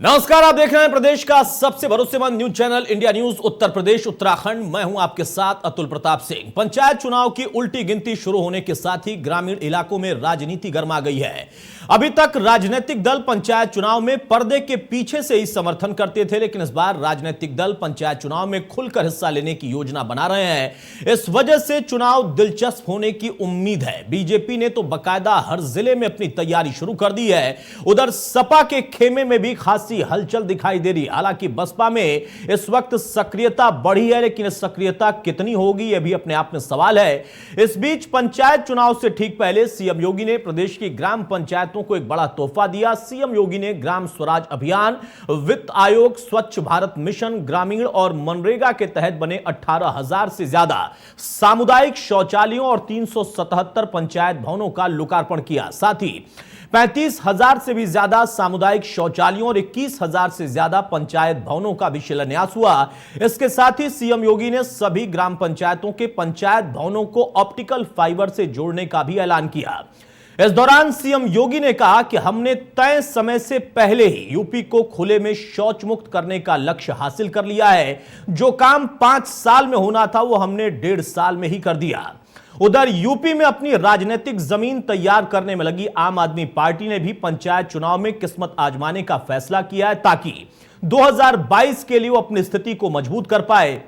नमस्कार, आप देख रहे हैं प्रदेश का सबसे भरोसेमंद news channel India news Uttar Pradesh Uttarakhand. मैं हूं आपके साथ अतुल प्रताप सिंह। पंचायत चुनाव की उल्टी गिनती शुरू होने के साथ ही ग्रामीण इलाकों में राजनीति गर्मा गई है। अभी तक राजनीतिक दल पंचायत चुनाव में पर्दे के पीछे से ही समर्थन करते थे, लेकिन इस बार राजनीतिक दल पंचायत चुनाव में खुलकर हिस्सा लेने की योजना बना रहे हैं। इस वजह से चुनाव दिलचस्प होने की उम्मीद है। बीजेपी ने तो बाकायदा हर जिले में अपनी तैयारी शुरू कर दी है। उधर सपा के खेमे में भी खासी हलचल दिखाई दे रही है। हालांकि बसपा में इस वक्त सक्रियता बढ़ी है, लेकिन सक्रियता कितनी होगी यह भी अपने आप में सवाल है। इस बीच पंचायत चुनाव से ठीक पहले सीएम योगी ने प्रदेश की ग्राम पंचायतों को एक बड़ा तोहफा दिया। सीएम योगी ने ग्राम स्वराज अभियान, वित्त आयोग, स्वच्छ भारत मिशन, ग्रामीण और मनरेगा के तहत बने 18,000 से ज्यादा सामुदायिक शौचालयों और 377 पंचायत भवनों का लोकार्पण किया। साथ ही 35,000 से भी ज्यादा सामुदायिक शौचालयों और 21,000 से ज्यादा पंचायत भवनों का भी शिलान्यास हुआ। इसके साथ ही सीएम योगी ने सभी ग्राम पंचायतों के पंचायत भवनों को ऑप्टिकल फाइबर से जोड़ने का भी ऐलान किया। इस दौरान सीएम योगी ने कहा कि हमने तय समय से पहले ही यूपी को खुले में शौच मुक्त करने का लक्ष्य हासिल कर लिया है। जो काम 5 साल में होना था वो हमने 1.5 साल में ही कर दिया। उधर यूपी में अपनी राजनीतिक जमीन तैयार करने में लगी आम आदमी पार्टी ने भी पंचायत चुनाव में किस्मत आजमाने का फैसला किया है, ताकि 2022 के लिए वो अपनी स्थिति को मजबूत कर पाए।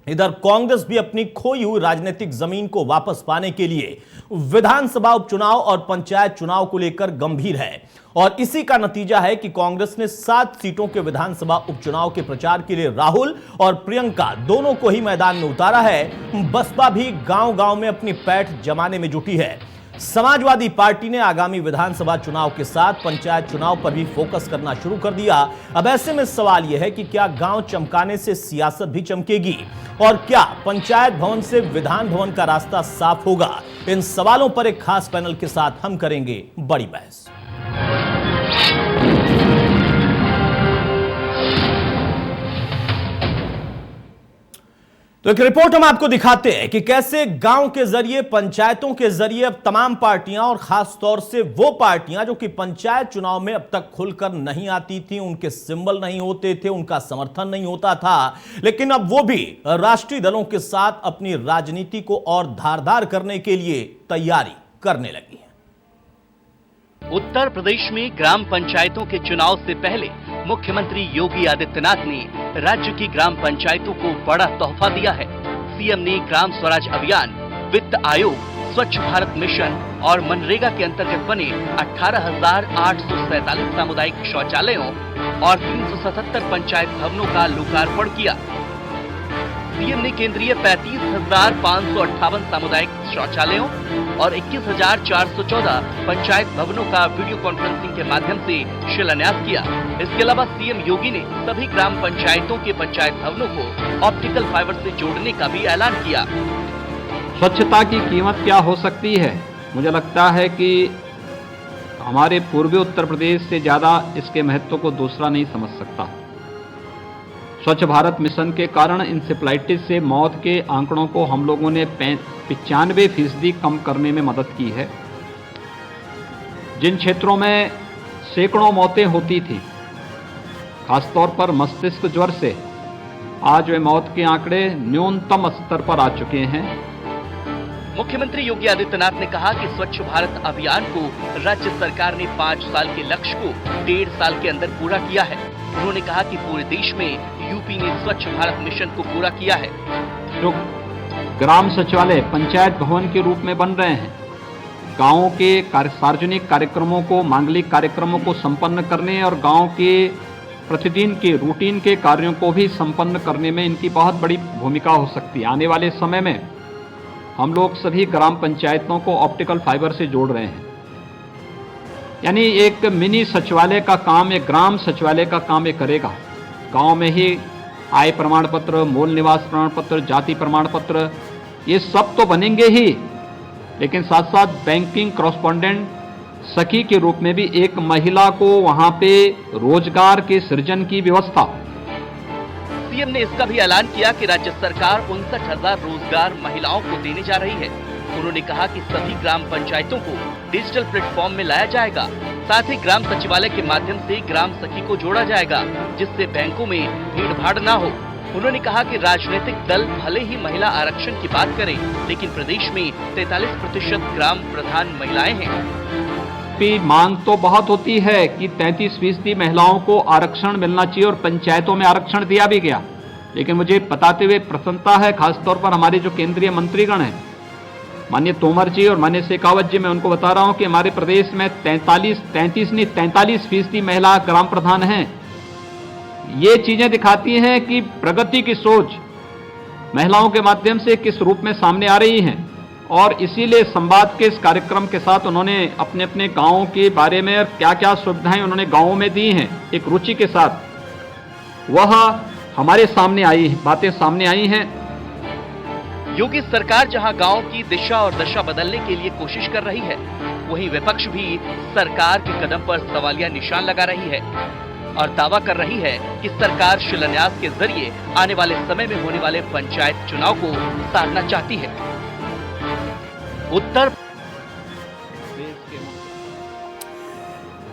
इधर कांग्रेस भी अपनी खोई हुई राजनीतिक जमीन को वापस पाने के लिए विधानसभा उपचुनाव और पंचायत चुनाव को लेकर गंभीर है, और इसी का नतीजा है कि कांग्रेस ने 7 सीटों के विधानसभा उपचुनाव के प्रचार के लिए राहुल और प्रियंका दोनों को ही मैदान में उतारा है। बसपा भी गांव-गांव में अपनी पैठ जमाने में जुटी है। समाजवादी पार्टी ने आगामी विधानसभा चुनाव के साथ पंचायत चुनाव पर भी फोकस करना शुरू कर दिया। अब ऐसे में सवाल यह है कि क्या गांव चमकाने से सियासत भी चमकेगी, और क्या पंचायत भवन से विधान भवन का रास्ता साफ होगा? इन सवालों पर एक खास पैनल के साथ हम करेंगे बड़ी बहस। तो एक रिपोर्ट हम आपको दिखाते हैं कि कैसे गांव के जरिए, पंचायतों के जरिए अब तमाम पार्टियां, और खास तौर से वो पार्टियां जो कि पंचायत चुनाव में अब तक खुलकर नहीं आती थी, उनके सिंबल नहीं होते थे, उनका समर्थन नहीं होता था, लेकिन अब वो भी राष्ट्रीय दलों के साथ अपनी राजनीति को और धारदार करने के लिए तैयारी करने लगी है। उत्तर प्रदेश में ग्राम पंचायतों के चुनाव से पहले मुख्यमंत्री योगी आदित्यनाथ ने राज्य की ग्राम पंचायतों को बड़ा तोहफा दिया है। सीएम ने ग्राम स्वराज अभियान, वित्त आयोग, स्वच्छ भारत मिशन और मनरेगा के अंतर्गत बने 18,847 सामुदायिक शौचालयों और 377 पंचायत भवनों का लोकार्पण किया। सीएम ने केंद्रीय 35,558 सामुदायिक शौचालयों और 21,414 पंचायत भवनों का वीडियो कॉन्फ्रेंसिंग के माध्यम से शिलान्यास किया। इसके अलावा सीएम योगी ने सभी ग्राम पंचायतों के पंचायत भवनों को ऑप्टिकल फाइबर से जोड़ने का भी ऐलान किया। स्वच्छता की कीमत क्या हो सकती है? मुझे लगता है कि हमारे पूर्वी उत्तर प्रदेश से ज्यादा इसके महत्व को दूसरा नहीं समझ सकता। स्वच्छ भारत मिशन के कारण इंसेफ्लाइटिस से मौत के आंकड़ों को हम लोगों ने 95% कम करने में मदद की है। जिन क्षेत्रों में सैकड़ों मौतें होती थी, खासतौर पर मस्तिष्क ज्वर से, आज वे मौत के आंकड़े न्यूनतम स्तर पर आ चुके हैं। मुख्यमंत्री योगी आदित्यनाथ ने कहा कि स्वच्छ भारत अभियान को राज्य सरकार ने 5 साल के लक्ष्य को 1.5 साल के अंदर पूरा किया है। उन्होंने कहा कि पूरे देश में यूपी ने स्वच्छ भारत मिशन को पूरा किया है। जो ग्राम सचिवालय पंचायत भवन के रूप में बन रहे हैं, गांवों के सार्वजनिक कार्यक्रमों को, मांगलिक कार्यक्रमों को संपन्न करने और गांव के प्रतिदिन के रूटीन के कार्यों को भी संपन्न करने में इनकी बहुत बड़ी भूमिका हो सकती है। आने वाले समय में हम लोग सभी ग्राम पंचायतों को ऑप्टिकल फाइबर से जोड़ रहे हैं, यानी एक मिनी सचिवालय का काम, एक ग्राम सचिवालय का काम ये करेगा। गांव में ही आय प्रमाण पत्र, मूल निवास प्रमाण पत्र, जाति प्रमाण पत्र, ये सब तो बनेंगे ही, लेकिन साथ साथ बैंकिंग कॉरेस्पॉन्डेंट सखी के रूप में भी एक महिला को वहां पे रोजगार के सृजन की व्यवस्था। सीएम ने इसका भी ऐलान किया कि राज्य सरकार 59,000 रोजगार महिलाओं को देने जा रही है। उन्होंने कहा कि सभी ग्राम पंचायतों को डिजिटल प्लेटफॉर्म में लाया जाएगा। साथ ही ग्राम सचिवालय के माध्यम से ग्राम सखी को जोड़ा जाएगा, जिससे बैंकों में भीड़ भाड़ न हो। उन्होंने कहा कि राजनीतिक दल भले ही महिला आरक्षण की बात करें, लेकिन प्रदेश में 43% ग्राम प्रधान महिलाएं हैं। मांग तो बहुत होती है कि 33% महिलाओं को आरक्षण मिलना चाहिए और पंचायतों में आरक्षण दिया भी गया, लेकिन मुझे बताते हुए प्रसन्नता है, खासतौर पर हमारे जो केंद्रीय मंत्रीगण हैं, माननीय तोमर जी और माननीय शेखावत जी, मैं उनको बता रहा हूं कि हमारे प्रदेश में 43% महिला ग्राम प्रधान हैं। ये चीजें दिखाती हैं कि प्रगति की सोच महिलाओं के माध्यम से किस रूप में सामने आ रही है, और इसीलिए संवाद के इस कार्यक्रम के साथ उन्होंने अपने अपने गांवों के बारे में क्या क्या सुविधाएं उन्होंने गांवों में दी हैं, एक रुचि के साथ वह हमारे सामने आई, बातें सामने आई हैं। योगी सरकार जहां गांव की दिशा और दशा बदलने के लिए कोशिश कर रही है, वहीं विपक्ष भी सरकार के कदम पर सवालिया निशान लगा रही है और दावा कर रही है कि सरकार शिलान्यास के जरिए आने वाले समय में होने वाले पंचायत चुनाव को साधना चाहती है। उत्तर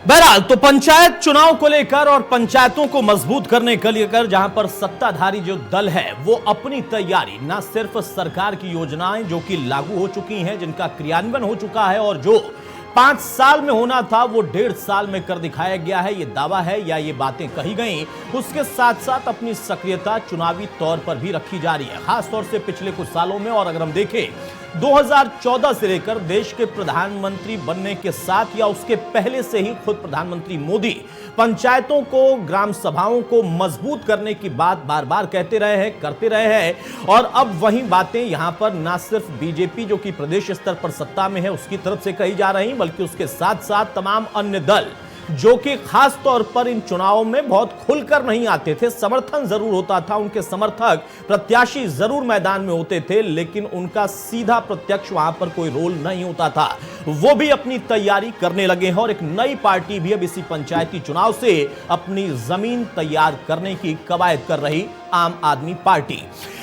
बहरहाल तो पंचायत चुनाव को लेकर और पंचायतों को मजबूत करने को लेकर जहां पर सत्ताधारी जो दल है वो अपनी तैयारी न सिर्फ सरकार की योजनाएं जो कि लागू हो चुकी हैं, जिनका क्रियान्वयन हो चुका है और जो 5 साल में होना था वो 1.5 साल में कर दिखाया गया है, ये दावा है या ये बातें कही गई, उसके साथ साथ अपनी सक्रियता चुनावी तौर पर भी रखी जा रही है, खासतौर से पिछले कुछ सालों में। और अगर हम देखें 2014 से लेकर देश के प्रधानमंत्री बनने के साथ या उसके पहले से ही खुद प्रधानमंत्री मोदी पंचायतों को, ग्राम सभाओं को मजबूत करने की बात बार बार कहते रहे हैं, करते रहे हैं। और अब वही बातें यहां पर ना सिर्फ बीजेपी जो कि प्रदेश स्तर पर सत्ता में है उसकी तरफ से कही जा रही, बल्कि उसके साथ साथ तमाम अन्य दल जो कि खास तौर पर इन चुनावों में बहुत खुलकर नहीं आते थे, समर्थन जरूर होता था, उनके समर्थक प्रत्याशी जरूर मैदान में होते थे, लेकिन उनका सीधा प्रत्यक्ष वहां पर कोई रोल नहीं होता था, वो भी अपनी तैयारी करने लगे हैं। और एक नई पार्टी भी अब इसी पंचायती चुनाव से अपनी जमीन तैयार करने की कवायद कर रही, आम आदमी पार्टी।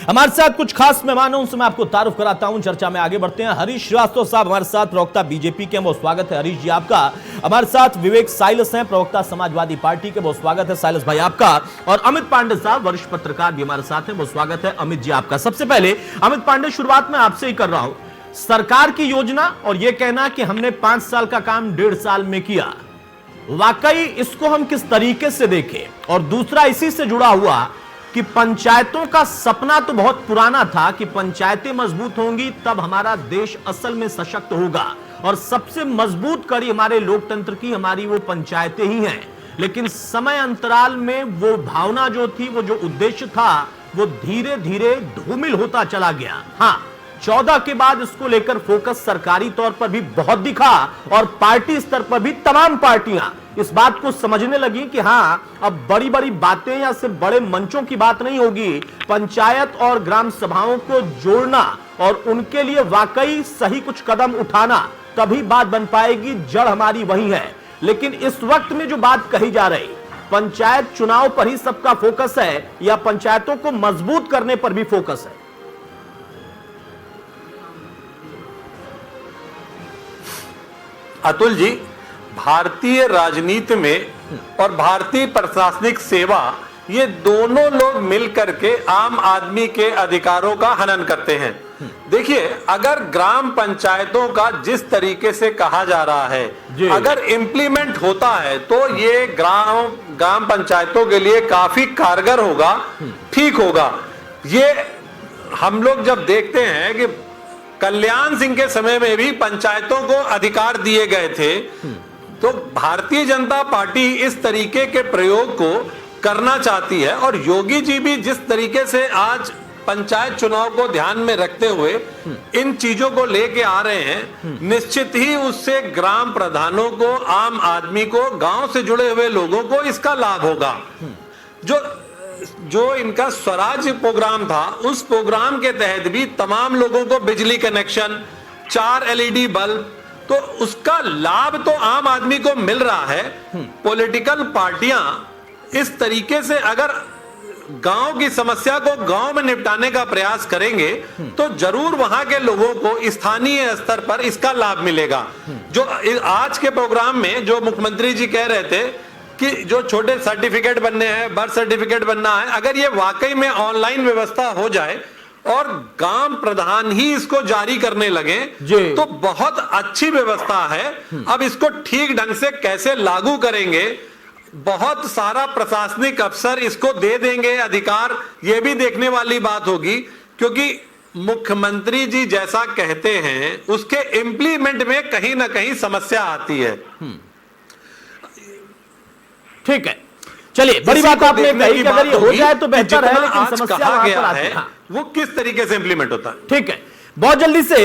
हमारे साथ कुछ खास मेहमान हैं, उनसे मैं आपको तारुफ कराता हूं, चर्चा में आगे बढ़ते हैं। हरीश श्रीवास्तव साहब हमारे साथ, प्रवक्ता बीजेपी के, बहुत स्वागत है हरीश जी आपका। हमारे साथ विवेक साइलस हैं, प्रवक्ता समाजवादी पार्टी के, बहुत स्वागत है साइलस भाई आपका। और अमित पांडे साहब वरिष्ठ पत्रकार भी हमारे साथ हैं, बहुत स्वागत है अमित जी आपका। सबसे पहले अमित पांडे, शुरुआत में आपसे ही कर रहा हूं, सरकार की योजना और यह कहना कि हमने 5 साल का काम 1.5 साल में किया, वाकई इसको हम किस तरीके से देखें? और दूसरा इसी से जुड़ा हुआ कि पंचायतों का सपना तो बहुत पुराना था कि पंचायतें मजबूत होंगी तब हमारा देश असल में सशक्त होगा, और सबसे मजबूत कड़ी हमारे लोकतंत्र की हमारी वो पंचायतें ही हैं। लेकिन समय अंतराल में वो भावना जो थी, वो जो उद्देश्य था, वो धीरे धीरे धूमिल होता चला गया। हाँ, 14 के बाद इसको लेकर फोकस सरकारी तौर पर भी बहुत दिखा और पार्टी स्तर पर भी तमाम पार्टियां इस बात को समझने लगी कि हां, अब बड़ी बड़ी बातें या सिर्फ बड़े मंचों की बात नहीं होगी, पंचायत और ग्राम सभाओं को जोड़ना और उनके लिए वाकई सही कुछ कदम उठाना, तभी बात बन पाएगी, जड़ हमारी वही है। लेकिन इस वक्त में जो बात कही जा रही, पंचायत चुनाव पर ही सबका फोकस है या पंचायतों को मजबूत करने पर भी फोकस है? अतुल जी, भारतीय राजनीति में और भारतीय प्रशासनिक सेवा, ये दोनों लोग मिलकर के आम आदमी के अधिकारों का हनन करते हैं। देखिए, अगर ग्राम पंचायतों का जिस तरीके से कहा जा रहा है, अगर इम्प्लीमेंट होता है तो ये ग्राम पंचायतों के लिए काफी कारगर होगा, ठीक होगा। ये हम लोग जब देखते हैं कि कल्याण सिंह के समय में भी पंचायतों को अधिकार दिए गए थे, तो भारतीय जनता पार्टी इस तरीके के प्रयोग को करना चाहती है। और योगी जी भी जिस तरीके से आज पंचायत चुनाव को ध्यान में रखते हुए इन चीजों को लेके आ रहे हैं, निश्चित ही उससे ग्राम प्रधानों को, आम आदमी को, गांव से जुड़े हुए लोगों को इसका लाभ होगा। जो इनका स्वराज प्रोग्राम था, उस प्रोग्राम के तहत भी तमाम लोगों को बिजली कनेक्शन, 4 LED बल्ब, तो उसका लाभ तो आम आदमी को मिल रहा है। पॉलिटिकल पार्टियां इस तरीके से अगर गांव की समस्या को गांव में निपटाने का प्रयास करेंगे तो जरूर वहां के लोगों को स्थानीय स्तर पर इसका लाभ मिलेगा। जो आज के प्रोग्राम में जो मुख्यमंत्री जी कह रहे थे कि जो छोटे सर्टिफिकेट बनने हैं, बर्थ सर्टिफिकेट बनना है, अगर ये वाकई में ऑनलाइन व्यवस्था हो जाए और गांव प्रधान ही इसको जारी करने लगे तो बहुत अच्छी व्यवस्था है। अब इसको ठीक ढंग से कैसे लागू करेंगे, बहुत सारा प्रशासनिक अफसर इसको दे देंगे अधिकार, यह भी देखने वाली बात होगी, क्योंकि मुख्यमंत्री जी जैसा कहते हैं उसके इंप्लीमेंट में कहीं ना कहीं समस्या आती है। ठीक है, चलिए, बड़ी बात आपने कही कि अगर ये हो जाए तो बेहतर है, लेकिन समस्या वहां पर आती है वो किस तरीके से इंप्लीमेंट होता है। ठीक है, बहुत जल्दी से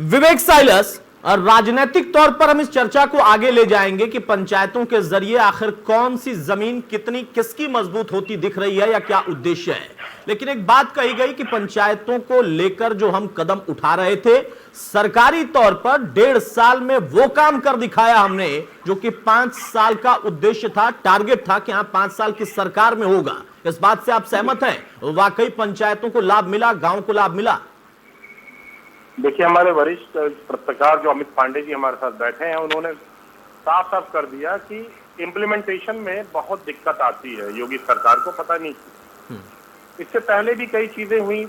विवेक साइलस, और राजनीतिक तौर पर हम इस चर्चा को आगे ले जाएंगे कि पंचायतों के जरिए आखिर कौन सी जमीन कितनी किसकी मजबूत होती दिख रही है या क्या उद्देश्य है। लेकिन एक बात कही गई कि पंचायतों को लेकर जो हम कदम उठा रहे थे, सरकारी तौर पर 1.5 साल में वो काम कर दिखाया हमने जो कि 5 साल का उद्देश्य था, टारगेट था कि हाँ 5 साल की सरकार में होगा। इस बात से आप सहमत हैं? वाकई पंचायतों को लाभ मिला, गांव को लाभ मिला? देखिए, हमारे वरिष्ठ पत्रकार जो अमित पांडे जी हमारे साथ बैठे हैं, उन्होंने साफ साफ कर दिया कि इम्प्लीमेंटेशन में बहुत दिक्कत आती है योगी सरकार को, पता नहीं। इससे पहले भी कई चीजें हुई।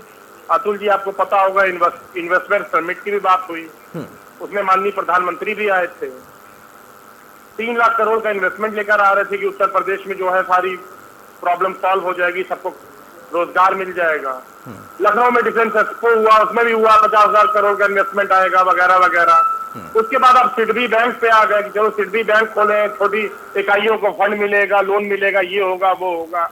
अतुल जी, आपको पता होगा इन्वेस्टमेंट समिट की भी बात हुई, उसमें माननीय प्रधानमंत्री भी आए थे। 3 लाख करोड़ का इन्वेस्टमेंट लेकर आ रहे थे कि उत्तर प्रदेश में जो है सारी प्रॉब्लम सॉल्व हो जाएगी, सबको रोजगार मिल जाएगा। लखनऊ में डिफेंस एक्सपो हुआ, उसमें भी हुआ 50,000 करोड़ का इन्वेस्टमेंट आएगा वगैरह वगैरह। उसके बाद अब सिडबी बैंक पे आ गए कि चलो सिडबी बैंक खोले, छोटी इकाइयों को फंड मिलेगा, लोन मिलेगा, ये होगा वो होगा।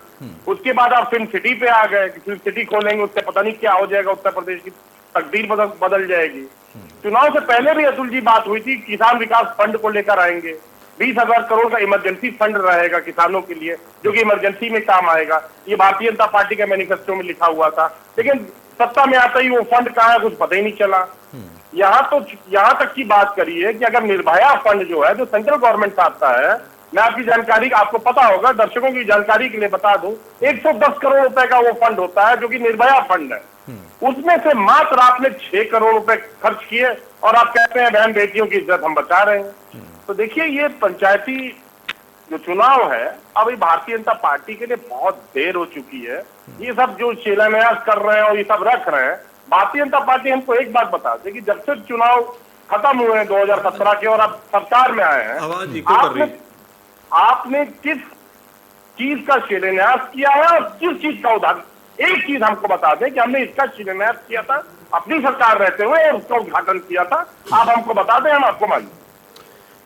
उसके बाद अब फिल्म सिटी पे आ गए कि फिल्म सिटी खोलेंगे, उससे पता नहीं क्या हो जाएगा, उत्तर प्रदेश की तकदीर बदल जाएगी। चुनाव से पहले भी अतुल जी बात हुई थी, किसान विकास फंड को लेकर आएंगे, 20,000 करोड़ का इमरजेंसी फंड रहेगा किसानों के लिए, जो कि इमरजेंसी में काम आएगा। ये भारतीय जनता पार्टी के मैनिफेस्टो में लिखा हुआ था, लेकिन सत्ता में आता ही वो फंड कहाँ है कुछ पता ही नहीं चला। यहाँ तक की बात करी है कि अगर निर्भया फंड जो है, जो सेंट्रल गवर्नमेंट से आता है, मैं आपकी जानकारी, आपको पता होगा, दर्शकों की जानकारी के लिए बता दूं, 110 करोड़ रुपए का वो फंड होता है जो कि निर्भया फंड है। उसमें से मात्र आपने 6 करोड़ रुपए खर्च किए और आप कहते हैं बहन बेटियों की इज्जत हम बचा रहे हैं। तो देखिए, ये पंचायती जो चुनाव है, अब ये भारतीय जनता पार्टी के लिए बहुत देर हो चुकी है। ये सब जो शिलान्यास कर रहे हैं और ये सब रख रहे हैं, भारतीय जनता पार्टी हमको एक बात बता दे कि जब से चुनाव खत्म हुए हैं 2017 के और अब सरकार में आए हैं, आपने किस चीज का शिलान्यास किया है और किस चीज का उद्घाटन? एक चीज हमको बता दें कि हमने इसका शिलान्यास किया था अपनी सरकार रहते हुए और उसका उद्घाटन किया था, आप हमको बता दें, हम आपको मालूम।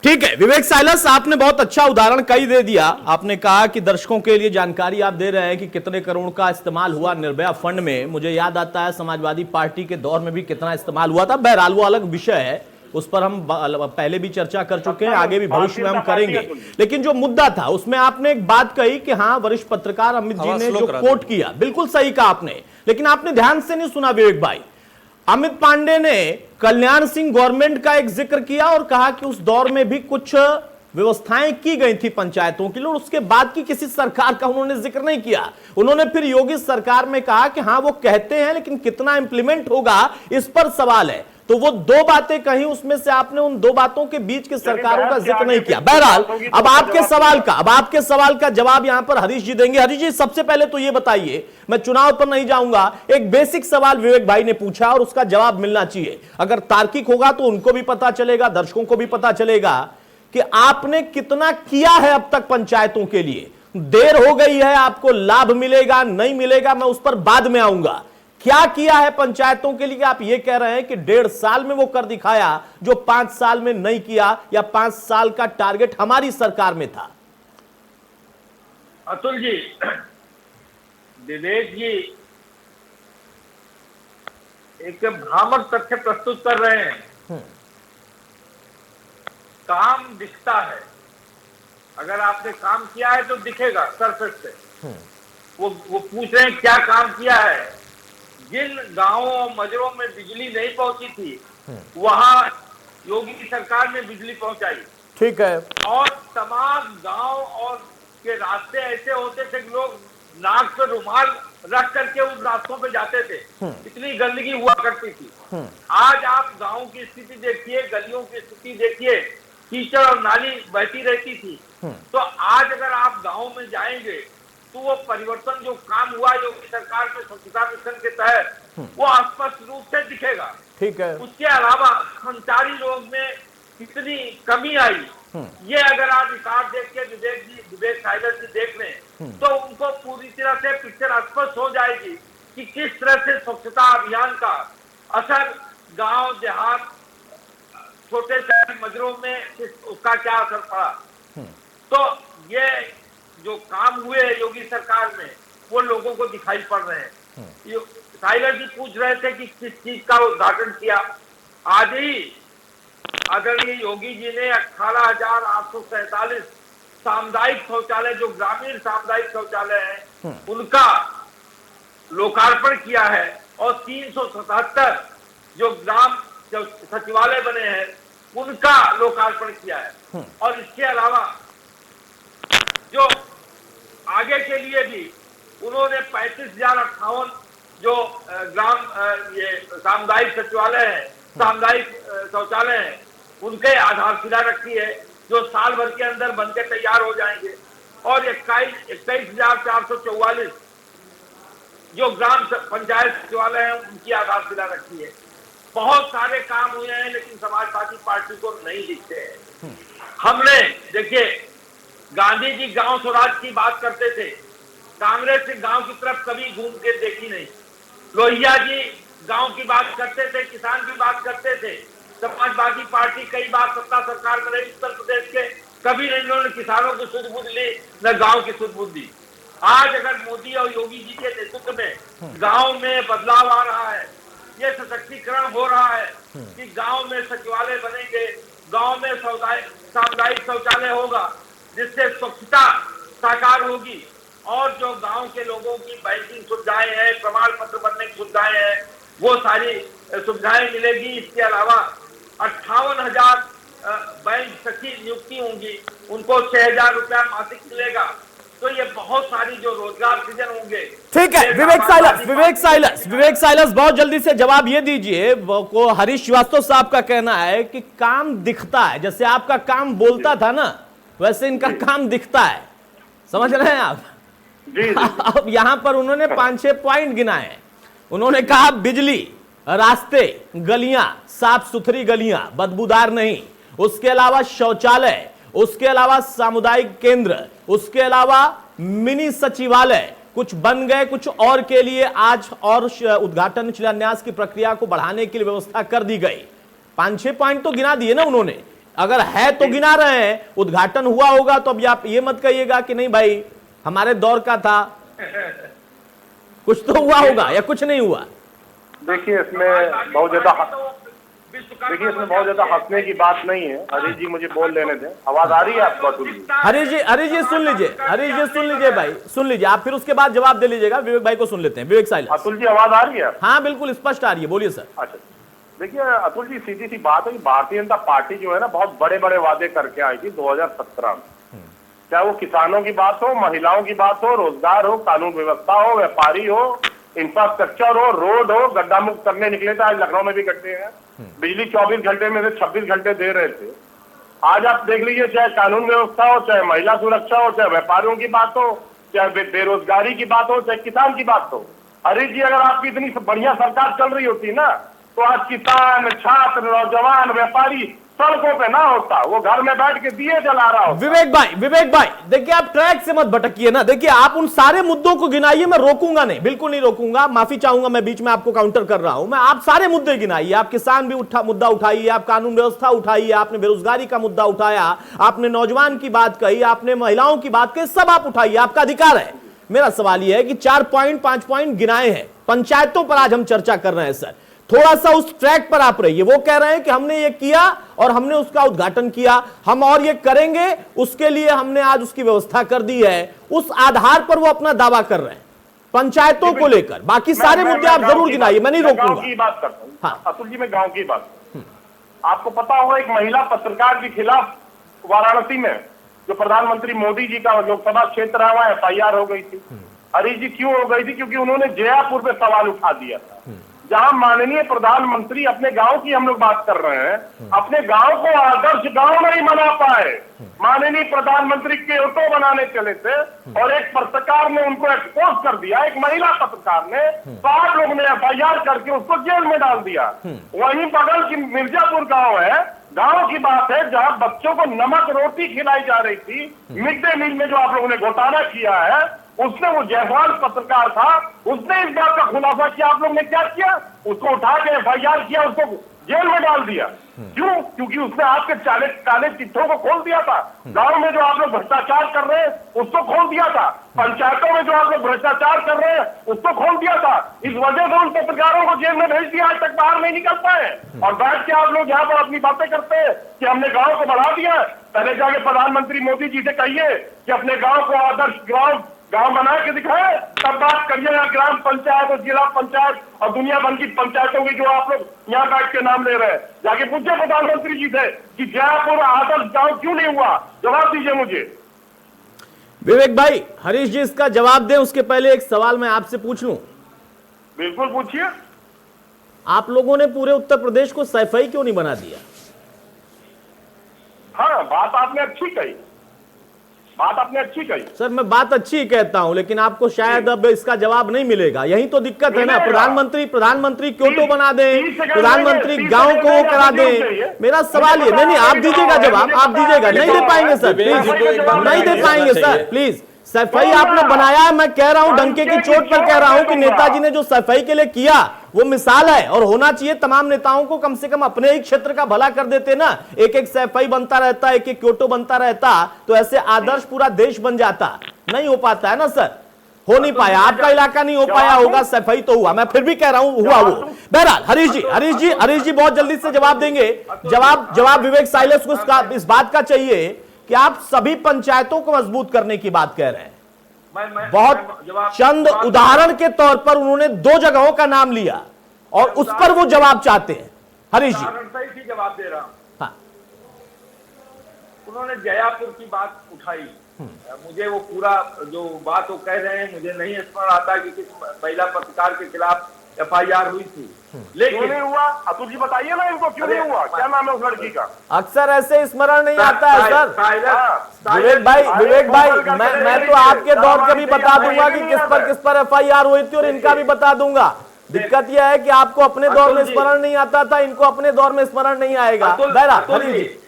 ठीक है, विवेक साइलस, आपने बहुत अच्छा उदाहरण कई दे दिया। आपने कहा कि दर्शकों के लिए जानकारी आप दे रहे हैं कि कितने करोड़ का इस्तेमाल हुआ निर्भया फंड में। मुझे याद आता है समाजवादी पार्टी के दौर में भी कितना इस्तेमाल हुआ था। बहरहाल वो अलग विषय है, उस पर हम पहले भी चर्चा कर चुके हैं, आगे भी भविष्य में हम करेंगे। लेकिन जो मुद्दा था उसमें आपने एक बात कही कि हाँ, वरिष्ठ पत्रकार अमित जी ने जो कोट किया, बिल्कुल सही कहा आपने, लेकिन आपने ध्यान से नहीं सुना विवेक भाई। अमित पांडे ने कल्याण सिंह गवर्नमेंट का एक जिक्र किया और कहा कि उस दौर में भी कुछ व्यवस्थाएं की गई थी पंचायतों के लिए, और उसके बाद की किसी सरकार का उन्होंने जिक्र नहीं किया। उन्होंने फिर योगी सरकार में कहा कि हाँ वो कहते हैं, लेकिन कितना इंप्लीमेंट होगा इस पर सवाल है। तो वो 2 बातें कही, उसमें से आपने उन 2 बातों के बीच की सरकारों का जिक्र नहीं किया। बहरहाल अब आपके सवाल का जवाब यहां पर हरीश जी देंगे। हरीश जी, सबसे पहले तो ये बताइए, मैं चुनाव पर नहीं जाऊंगा, एक बेसिक सवाल विवेक भाई ने पूछा और उसका जवाब मिलना चाहिए। अगर तार्किक होगा तो उनको भी पता चलेगा, दर्शकों को भी पता चलेगा कि आपने कितना किया है अब तक पंचायतों के लिए। देर हो गई है, आपको लाभ मिलेगा नहीं मिलेगा मैं उस पर बाद में आऊंगा। क्या किया है पंचायतों के लिए? आप ये कह रहे हैं कि 1.5 साल में वो कर दिखाया जो 5 साल में नहीं किया, या 5 साल का टारगेट हमारी सरकार में था। अतुल जी, विवेक जी एक भ्रामक तथ्य प्रस्तुत कर रहे हैं। काम दिखता है, अगर आपने काम किया है तो दिखेगा सरफेस से। वो पूछ रहे हैं क्या काम किया है। जिन गांवों और मजरों में बिजली नहीं पहुंची थी, वहां योगी की सरकार ने बिजली पहुंचाई। ठीक है। और तमाम गांव और के रास्ते ऐसे होते थे कि लोग नाक पे रुमाल रख करके उस रास्तों पे जाते थे, इतनी गंदगी हुआ करती थी। आज आप गांव की स्थिति देखिए, गलियों की स्थिति देखिए, कीचड़ और नाली बहती रहती थी। तो आज अगर आप गांव में जाएंगे तो वो परिवर्तन जो काम हुआ योगी सरकार के स्वच्छता मिशन के तहत, वो स्पष्ट रूप से दिखेगा। ठीक है। उसके अलावा संचारी रोग में कितनी कमी आई, ये अगर आप रिकॉर्ड देख के विवेक साइलर जी देख लें तो उनको पूरी तरह से पिक्चर स्पष्ट हो जाएगी कि किस तरह से स्वच्छता अभियान का असर गांव देहात छोटे शहर मजरों में उसका क्या असर पड़ा। तो ये जो काम हुए योगी सरकार में वो लोगों को दिखाई पड़ रहे हैं। साइलर जी पूछ रहे थे कि किस चीज का उद्घाटन किया। आज ही आदरणीय योगी जी ने 18,847 सामुदायिक शौचालय, जो ग्रामीण सामुदायिक शौचालय हैं, उनका लोकार्पण किया है और 377 जो ग्राम जो सचिवालय बने हैं उनका लोकार्पण किया है। और इसके अलावा जो आगे के लिए भी उन्होंने 35,058 जो ग्राम ये सामुदायिक सचिवालय है, सामुदायिक शौचालय है, उनके आधारशिला रखी है जो साल भर के अंदर बनकर तैयार हो जाएंगे। और 21,444 जो ग्राम पंचायत सचिवालय है उनकी आधारशिला रखी है। बहुत सारे काम हुए हैं लेकिन समाजवादी पार्टी को नहीं दिखते हैं। हमने देखिए गांधी जी गांव स्वराज की बात करते थे, कांग्रेस ने गांव की तरफ कभी घूम के देखी नहीं। लोहिया जी गांव की बात करते थे, किसान की बात करते थे। समाजवादी पार्टी कई बार सत्ता सरकार में रही उत्तर प्रदेश के, कभी नहीं उन्होंने किसानों की सुध बुध ली न गांव की सुध बुध दी। आज अगर मोदी और योगी जी के नेतृत्व में गांव में बदलाव आ रहा है, ये सशक्तिकरण हो रहा है कि गांव में सचिवालय बनेंगे, गांव में सामुदायिक शौचालय होगा, जिससे स्वच्छता साकार होगी और जो गांव के लोगों की बैंकिंग सुविधाएं हैं, प्रमाण पत्र बनने की सुविधाएं हैं, वो सारी सुविधाएं मिलेगी। इसके अलावा 58,000 बैंक सखी नियुक्ति होंगी, उनको 6,000 रुपया मासिक मिलेगा। तो ये बहुत सारी जो रोजगार सृजन होंगे। ठीक है विवेक साइलस बहुत जल्दी से जवाब ये दीजिए को हरीश श्रीवास्तव साहब का कहना है कि काम दिखता है, जैसे आपका काम बोलता था ना वैसे इनका काम दिखता है, समझ रहे हैं आप? जी। अब यहां पर उन्होंने 5-6 पॉइंट गिनाए हैं। उन्होंने कहा बिजली, रास्ते, गलियां, साफ सुथरी गलियां, बदबूदार नहीं, उसके अलावा शौचालय, उसके अलावा सामुदायिक केंद्र, उसके अलावा मिनी सचिवालय कुछ बन गए, कुछ और के लिए आज और उद्घाटन शिलान्यास की प्रक्रिया को बढ़ाने के लिए व्यवस्था कर दी गई। 5-6 पॉइंट तो गिना दिए ना उन्होंने, अगर है तो गिना रहे हैं, उद्घाटन हुआ होगा तो अब आप ये मत कहिएगा कि नहीं भाई हमारे दौर का था, कुछ तो हुआ होगा या कुछ नहीं हुआ। देखिए इसमें बहुत ज्यादा हंसने की बात नहीं है। हरीश जी मुझे बोल लेने दें। आवाज आ रही है आपको अतुल जी? हरीश जी सुन लीजिए भाई, सुन लीजिए आप, फिर उसके बाद जवाब दे लीजिएगा। विवेक भाई को सुन लेते हैं। विवेक साइलस। अतुल जी आवाज आ रही है? हाँ बिल्कुल स्पष्ट आ रही है, बोलिए सर। अच्छा देखिए अतुल जी, सीधी सी बात है कि भारतीय जनता पार्टी जो है ना बहुत बड़े बड़े वादे करके आई थी 2017 में। चाहे वो किसानों की बात हो, महिलाओं की बात हो, रोजगार हो, कानून व्यवस्था हो, व्यापारी हो, इंफ्रास्ट्रक्चर हो, रोड हो, गड्ढा मुक्त करने निकले थे, आज लखनऊ में भी गड्ढे हैं। बिजली 24 घंटे में से 26 घंटे दे रहे थे। आज आप देख लीजिए, चाहे कानून व्यवस्था हो, चाहे महिला सुरक्षा हो, चाहे व्यापारियों की बात हो, चाहे बेरोजगारी की बात हो, चाहे किसान की बात हो। हरीश जी अगर आपकी इतनी बढ़िया सरकार चल रही होती ना तो आज किसान, छात्र, नौजवान, व्यापारी सड़कों पे ना होता, वो घर में बैठ के दिए जला रहा होता। विवेक भाई देखिए आप ट्रैक से मत भटकिए ना। देखिए आप उन सारे मुद्दों को गिनाइए, मैं रोकूंगा नहीं, बिल्कुल नहीं रोकूंगा, माफी चाहूंगा, मैं बीच में आपको काउंटर कर रहा हूं। मैं आप सारे मुद्दे गिनाइए, आप किसान भी मुद्दा उठाइए, आप कानून व्यवस्था उठाइए, आपने बेरोजगारी का मुद्दा उठाया, आपने नौजवान की बात कही, आपने महिलाओं की बात कही, सब आप उठाइए, आपका अधिकार है। मेरा सवाल यह है कि 4 पॉइंट 5 पॉइंट गिनाए हैं, पंचायतों पर आज हम चर्चा कर रहे हैं सर, थोड़ा सा उस ट्रैक पर आप रहिए। वो कह रहे हैं कि हमने ये किया और हमने उसका उद्घाटन किया, हम और ये करेंगे, उसके लिए हमने आज उसकी व्यवस्था कर दी है, उस आधार पर वो अपना दावा कर रहे हैं पंचायतों को लेकर। बाकी सारे मुद्दे आप जरूर गिनाइए, मैं नहीं रोकूंगा। गांव की बात करता हूं। हाँ। अतुल जी मैं गांव की बात, आपको पता होगा एक महिला पत्रकार के खिलाफ वाराणसी में जो प्रधानमंत्री मोदी जी का लोकसभा क्षेत्र है वहां FIR हो गई थी। हरीश जी क्यों हो गई थी? क्योंकि उन्होंने जयापुर पे सवाल उठा दिया था, जहां माननीय प्रधानमंत्री अपने गांव की हम लोग बात कर रहे हैं, अपने गांव को आदर्श गांव नहीं बना पाए। माननीय प्रधानमंत्री क्योटो बनाने चले थे और एक पत्रकार ने उनको एक्सपोज कर दिया, एक महिला पत्रकार ने, 5 लोग ने FIR करके उसको जेल में डाल दिया। वहीं बगल की मिर्जापुर गांव है, गांव की बात है, जहां बच्चों को नमक रोटी खिलाई जा रही थी, मिड डे मील में जो आप लोगों ने घोटाला किया है, उसने, वो जायसवाल पत्रकार था, उसने इस बात का खुलासा किया। आप लोग ने क्या किया? उसको उठा के FIR किया, उसको जेल में डाल दिया। क्यों? क्योंकि उसने आपके काले चिट्ठों को खोल दिया था। गांव में जो आप लोग भ्रष्टाचार कर रहे हैं उसको खोल दिया था, पंचायतों में जो आप लोग भ्रष्टाचार कर रहे हैं उसको खोल दिया था। इस वजह से उन पत्रकारों को जेल में भेज दिया, आज तक बाहर नहीं निकल पाए। और बैठ के आप लोग यहाँ पर अपनी बातें करते हैं कि हमने गांव को बढ़ा दिया। पहले जाके प्रधानमंत्री मोदी जी से कहिए कि अपने गांव को आदर्श गांव बना के दिखाए, तब बात करिए। ग्राम पंचायत और जिला पंचायत और दुनिया भर की पंचायतों की जो आप लोग यहाँ बैठ के नाम ले रहे हैं, जाके पूछे प्रधानमंत्री जी से कि जयपुर आदर्श गांव क्यों नहीं हुआ? जवाब दीजिए मुझे। विवेक भाई, हरीश जी इसका जवाब दें उसके पहले एक सवाल मैं आपसे पूछ लूं। बिल्कुल पूछिए। आप लोगों ने पूरे उत्तर प्रदेश को सैफई क्यों नहीं बना दिया? हाँ, बात आपने अच्छी कही, बात आपने अच्छी कही। सर मैं बात अच्छी ही कहता हूं, लेकिन आपको शायद अब इसका जवाब नहीं मिलेगा। यही तो दिक्कत है ना। प्रधानमंत्री क्योटो बना दें, प्रधानमंत्री गांव को वो करा दें। मेरा सवाल ये, नहीं आप दीजिएगा जवाब, आप दीजिएगा। नहीं दे पाएंगे सर, प्लीज नहीं दे पाएंगे सर, प्लीज। सफाई आपने बनाया है, मैं कह रहा हूं, डंके की चोट पर कह रहा हूं कि नेताजी ने जो सफाई के लिए किया वो मिसाल है और होना चाहिए। तमाम नेताओं को कम से कम अपने ही क्षेत्र का भला कर देते ना। एक एक सफाई बनता रहता, एक एक क्योटो बनता रहता, तो ऐसे आदर्श पूरा देश बन जाता। नहीं हो पाता है ना सर, हो नहीं पाया। आपका इलाका नहीं हो पाया होगा, सफाई तो हुआ। मैं फिर भी कह रहा हूं हुआ वो। बहरहाल हरीश जी बहुत जल्दी से जवाब देंगे। जवाब विवेक साइलेंस को इस बात का चाहिए कि आप सभी पंचायतों को मजबूत करने की बात कह रहे हैं। बहुत चंद उदाहरण के तौर पर उन्होंने 2 जगहों का नाम लिया और उस पर वो जवाब चाहते हैं। हरीश जी जवाब दे रहा हूं। हाँ। उन्होंने जयापुर की बात उठाई, मुझे वो पूरा जो बात वो कह रहे हैं मुझे नहीं स्मरण आता कि किस महिला पत्रकार के खिलाफ FIR हुई थी। लेकिन नहीं हुआ, अतुल जी बताइए ना इनको क्यों नहीं हुआ, क्या नाम है उस लड़की का? अक्सर ऐसे स्मरण नहीं आता है सर। विवेक भाई मैं तो आपके दौर के भी बता दूंगा कि किस पर FIR हुई थी और इनका भी बता दूंगा। दिक्कत यह है कि आपको अपने दौर में स्मरण नहीं आता था, इनको अपने दौर में स्मरण नहीं आएगा।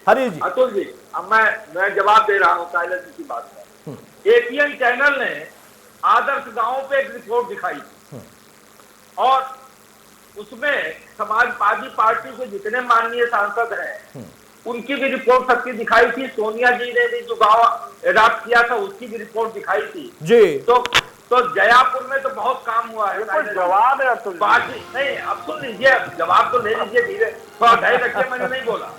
हरीश जी अतुल जी, अब मैं जवाब दे रहा हूँ साइलेंस की बात पर। APN चैनल ने आदर्श गांव पे एक रिपोर्ट दिखाई थी और उसमें समाजवादी पार्टी के जितने माननीय सांसद हैं उनकी भी रिपोर्ट सबकी दिखाई थी। सोनिया जी ने भी जो गांव अडॉप्ट किया था उसकी भी रिपोर्ट दिखाई थी जी। तो जयापुर में तो बहुत काम हुआ है। जवाब है बाकी नहीं, अब सुन लीजिए, जवाब तो ले लीजिए, धीरे थोड़ा धैर्य रखिए, मैंने नहीं बोला।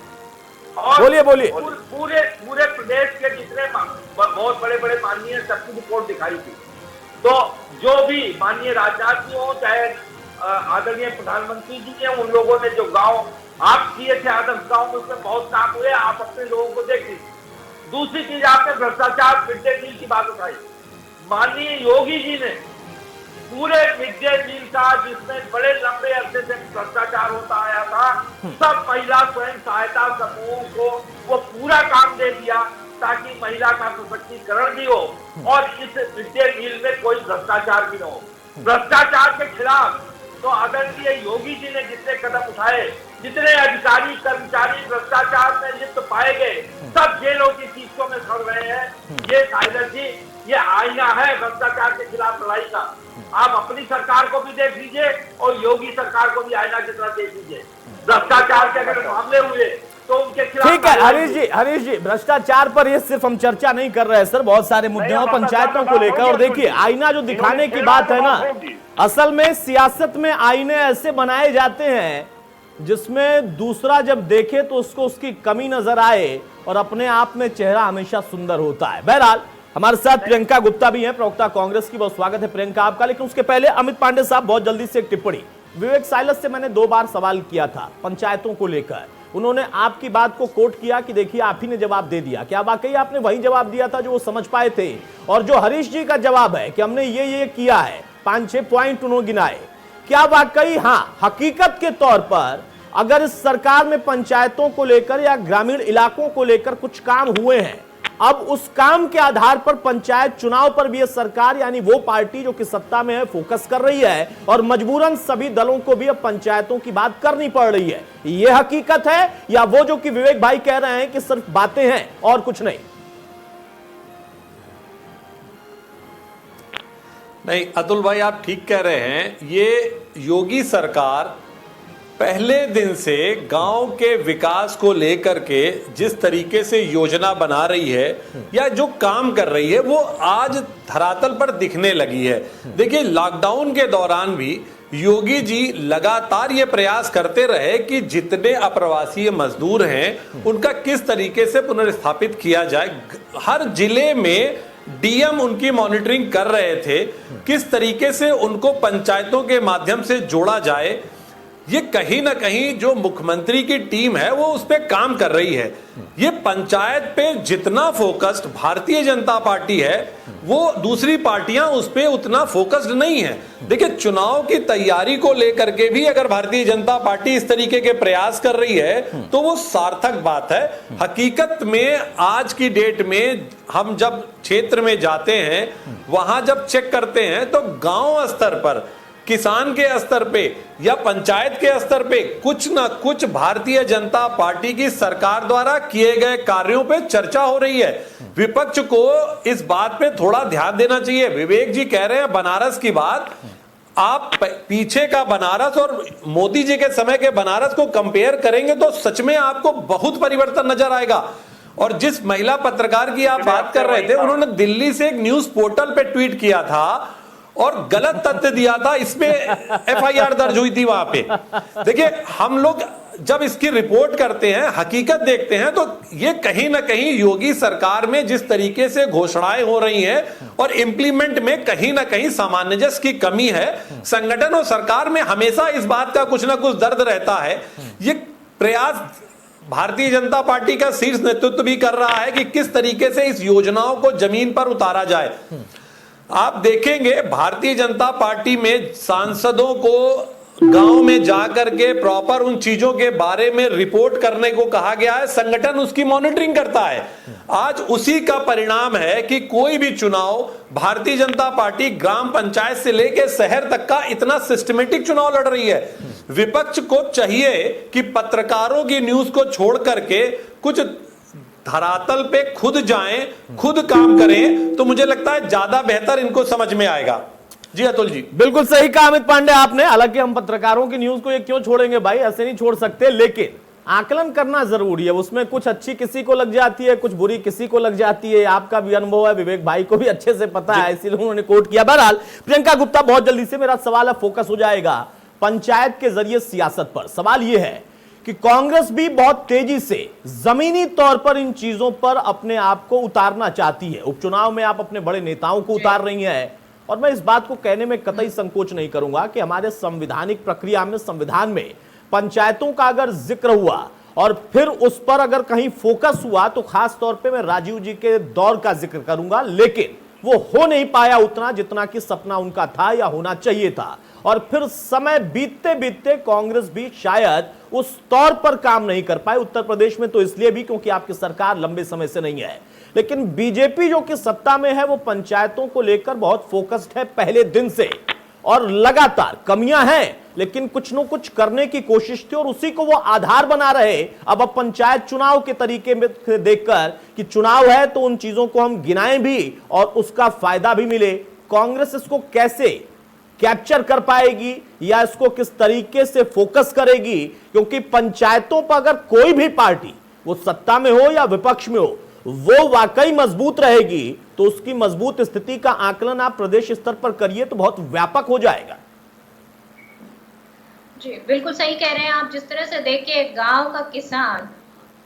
और बोलिए। पूरे प्रदेश के जितने बहुत बड़े बड़े माननीय सबकी रिपोर्ट दिखाई थी। तो जो भी माननीय राजनाथ जी हो चाहे आदरणीय प्रधानमंत्री जी ने, उन लोगों ने जो गांव आप किए थे आदर्श गांव में, उसमें बहुत काम हुए। आप अपने लोगों को देख लीजिए। दूसरी चीज, आपने भ्रष्टाचार मिड डे मील की बात उठाई। माननीय योगी जी ने पूरे मिड डे मील का, जिसमें बड़े लंबे अरसे से भ्रष्टाचार होता आया था, सब महिला स्वयं सहायता समूहों को वो पूरा काम दे दिया ताकि महिला का सशक्तिकरण भी हो और इस मिड डे मील में कोई भ्रष्टाचार भी न हो। भ्रष्टाचार के खिलाफ तो आदरणीय योगी जी ने जितने कदम उठाए, जितने अधिकारी कर्मचारी भ्रष्टाचार में लिप्त पाए गए, सब जेलों की शीशों में सड़ रहे हैं। ये साइलेंस जी, ये आईना है भ्रष्टाचार के खिलाफ लड़ाई का। आप अपनी सरकार को भी देख लीजिए और योगी सरकार को भी आईना की तरह देख लीजिए। भ्रष्टाचार के अगर मामले हुए तो उनके खिलाफ। ठीक है हरीश जी, भ्रष्टाचार पर ये सिर्फ हम चर्चा नहीं कर रहे हैं सर, बहुत सारे मुद्दे हैं पंचायतों को लेकर। और देखिए, आईना जो दिखाने की बात है ना, असल में सियासत में आईने ऐसे बनाए जाते हैं जिसमें दूसरा जब देखे तो उसको उसकी कमी नजर आए और अपने आप में चेहरा हमेशा सुंदर होता है। बहरहाल हमारे साथ प्रियंका गुप्ता भी हैं, प्रवक्ता कांग्रेस की। बहुत स्वागत है प्रियंका आपका। लेकिन उसके पहले अमित पांडे साहब, बहुत जल्दी से एक टिप्पणी। विवेक साइलेंस से मैंने 2 बार सवाल किया था पंचायतों को लेकर। उन्होंने आपकी बात को कोट किया कि देखिए आप ही ने जवाब दे दिया। क्या वाकई आपने वही जवाब दिया था जो वो समझ पाए थे? और जो हरीश जी का जवाब है कि हमने ये किया है, 5-6 पॉइंट उन्होंने गिनाए, क्या वाकई हाँ हकीकत के तौर पर अगर इस सरकार में पंचायतों को लेकर या ग्रामीण इलाकों को लेकर कुछ काम हुए हैं, अब उस काम के आधार पर पंचायत चुनाव पर भी यह सरकार यानी वो पार्टी जो कि सत्ता में है फोकस कर रही है और मजबूरन सभी दलों को भी अब पंचायतों की बात करनी पड़ रही है? यह हकीकत है या वो जो कि विवेक भाई कह रहे हैं कि सिर्फ बातें हैं और कुछ नहीं? नहीं अतुल भाई, आप ठीक कह रहे हैं। ये योगी सरकार पहले दिन से गांव के विकास को लेकर के जिस तरीके से योजना बना रही है या जो काम कर रही है वो आज धरातल पर दिखने लगी है। देखिए, लॉकडाउन के दौरान भी योगी जी लगातार ये प्रयास करते रहे कि जितने अप्रवासी मजदूर हैं उनका किस तरीके से पुनर्स्थापित किया जाए। हर जिले में डीएम उनकी मॉनिटरिंग कर रहे थे, किस तरीके से उनको पंचायतों के माध्यम से जोड़ा जाए। ये कहीं ना कहीं जो मुख्यमंत्री की टीम है वो उस पर काम कर रही है। ये पंचायत पे जितना फोकस्ड भारतीय जनता पार्टी है वो दूसरी पार्टियां उस पे उतना फोकस्ड नहीं है। देखिए, चुनाव की तैयारी को लेकर के भी अगर भारतीय जनता पार्टी इस तरीके के प्रयास कर रही है तो वो सार्थक बात है। हकीकत में आज की डेट में हम जब क्षेत्र में जाते हैं, वहां जब चेक करते हैं तो गांव स्तर पर, किसान के स्तर पे या पंचायत के स्तर पे कुछ ना कुछ भारतीय जनता पार्टी की सरकार द्वारा किए गए कार्यों पे चर्चा हो रही है। विपक्ष को इस बात पे थोड़ा ध्यान देना चाहिए। विवेक जी कह रहे हैं बनारस की बात, आप पीछे का बनारस और मोदी जी के समय के बनारस को कंपेयर करेंगे तो सच में आपको बहुत परिवर्तन नजर आएगा। और जिस महिला पत्रकार की आप बात कर रहे थे, उन्होंने दिल्ली से एक न्यूज पोर्टल पे ट्वीट किया था और गलत तथ्य दिया था, इसमें एफआईआर दर्ज हुई थी वहां पे। देखिए, हम लोग जब इसकी रिपोर्ट करते हैं, हकीकत देखते हैं, तो ये कहीं ना कहीं योगी सरकार में जिस तरीके से घोषणाएं हो रही हैं और इंप्लीमेंट में कहीं ना कहीं सामंजस्य की कमी है। संगठन और सरकार में हमेशा इस बात का कुछ ना कुछ दर्द रहता है। ये प्रयास भारतीय जनता पार्टी का शीर्ष नेतृत्व भी कर रहा है कि किस तरीके से इस योजनाओं को जमीन पर उतारा जाए। आप देखेंगे भारतीय जनता पार्टी में सांसदों को गांव में जाकर के प्रॉपर उन चीजों के बारे में रिपोर्ट करने को कहा गया है, संगठन उसकी मॉनिटरिंग करता है। आज उसी का परिणाम है कि कोई भी चुनाव भारतीय जनता पार्टी ग्राम पंचायत से लेकर शहर तक का इतना सिस्टमेटिक चुनाव लड़ रही है। विपक्ष को चाहिए कि पत्रकारों की न्यूज को छोड़ करके कुछ धरातल पे खुद जाएं, खुद काम करें, तो मुझे लगता है ज्यादा बेहतर इनको समझ में आएगा। जी अतुल जी, बिल्कुल सही कहा अमित पांडे आपने। हालांकि हम पत्रकारों की न्यूज को ये क्यों छोड़ेंगे भाई, ऐसे नहीं छोड़ सकते, लेकिन आकलन करना जरूरी है। उसमें कुछ अच्छी किसी को लग जाती है, कुछ बुरी किसी को लग जाती है। आपका भी अनुभव है, विवेक भाई को भी अच्छे से पता है, इसीलिए उन्होंने कोट किया। बहरहाल प्रियंका गुप्ता, बहुत जल्दी से मेरा सवाल है, फोकस हो जाएगा पंचायत के जरिए सियासत पर। सवाल यह है कि कांग्रेस भी बहुत तेजी से जमीनी तौर पर इन चीजों पर अपने आप को उतारना चाहती है। उपचुनाव में आप अपने बड़े नेताओं को उतार रही हैं, और मैं इस बात को कहने में कतई संकोच नहीं करूंगा कि हमारे संवैधानिक प्रक्रिया में, संविधान में पंचायतों का अगर जिक्र हुआ और फिर उस पर अगर कहीं फोकस हुआ तो खास तौर पे मैं राजीव जी के दौर का जिक्र करूंगा, लेकिन वो हो नहीं पाया उतना जितना कि सपना उनका था या होना चाहिए था। और फिर समय बीतते बीतते कांग्रेस भी शायद उस तौर पर काम नहीं कर पाए। उत्तर प्रदेश में तो इसलिए भी क्योंकि आपकी सरकार लंबे समय से नहीं है, लेकिन बीजेपी जो कि सत्ता में है वो पंचायतों को लेकर बहुत फोकस्ड है पहले दिन से, और लगातार कमियां हैं लेकिन कुछ न कुछ करने की कोशिश थी और उसी को वो आधार बना रहे। अब पंचायत चुनाव के तरीके में देखकर कि चुनाव है तो उन चीजों को हम गिनाएं भी और उसका फायदा भी मिले। कांग्रेस इसको कैसे कैप्चर कर पाएगी या इसको किस तरीके से फोकस करेगी, क्योंकि पंचायतों पर अगर कोई भी पार्टी वो सत्ता में हो या विपक्ष में हो वो वाकई मजबूत रहेगी तो उसकी मजबूत स्थिति का आकलन आप प्रदेश स्तर पर करिए तो बहुत व्यापक हो जाएगा। जी बिल्कुल सही कह रहे हैं आप। जिस तरह से देखिए, गांव का किसान,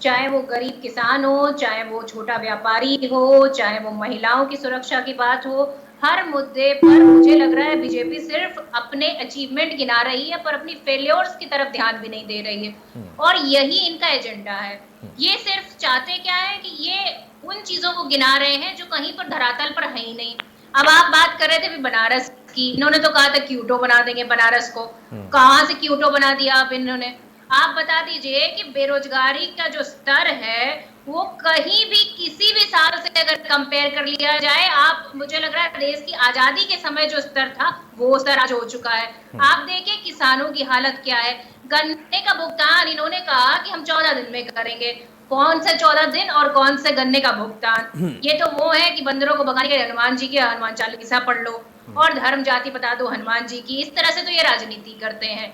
चाहे वो गरीब किसान हो, चाहे वो छोटा व्यापारी हो, चाहे वो महिलाओं की सुरक्षा की बात हो, हर मुद्दे पर मुझे लग रहा है बीजेपी सिर्फ अपने अचीवमेंट गिना रही है पर अपनी फेल्योर्स की तरफ ध्यान भी नहीं दे रही है, और यही इनका एजेंडा है। ये सिर्फ चाहते क्या है कि ये उन चीजों को गिना रहे हैं जो कहीं पर धरातल पर है ही नहीं। अब आप बात कर रहे थे बनारस की, इन्होंने तो कहा था क्यूटो बना देंगे बनारस को, कहां से क्यूटो बना दिया आप इन्होंने? आप बता दीजिए कि बेरोजगारी का जो स्तर है वो कहीं भी किसी भी साल से अगर कंपेयर कर लिया जाए, आप मुझे लग रहा है देश की आजादी के समय जो स्तर था वो स्तर आज हो चुका है। आप देखिए किसानों की हालत क्या है। गन्ने का भुगतान इन्होंने कहा कि हम 14 दिन में करेंगे। कौन से 14 दिन और कौन से गन्ने का भुगतान? ये तो वो है कि बंदरों को भगाने के हनुमान जी की हनुमान चालीसा पढ़ लो और धर्म जाति बता दो हनुमान जी की। इस तरह से तो ये राजनीति करते हैं।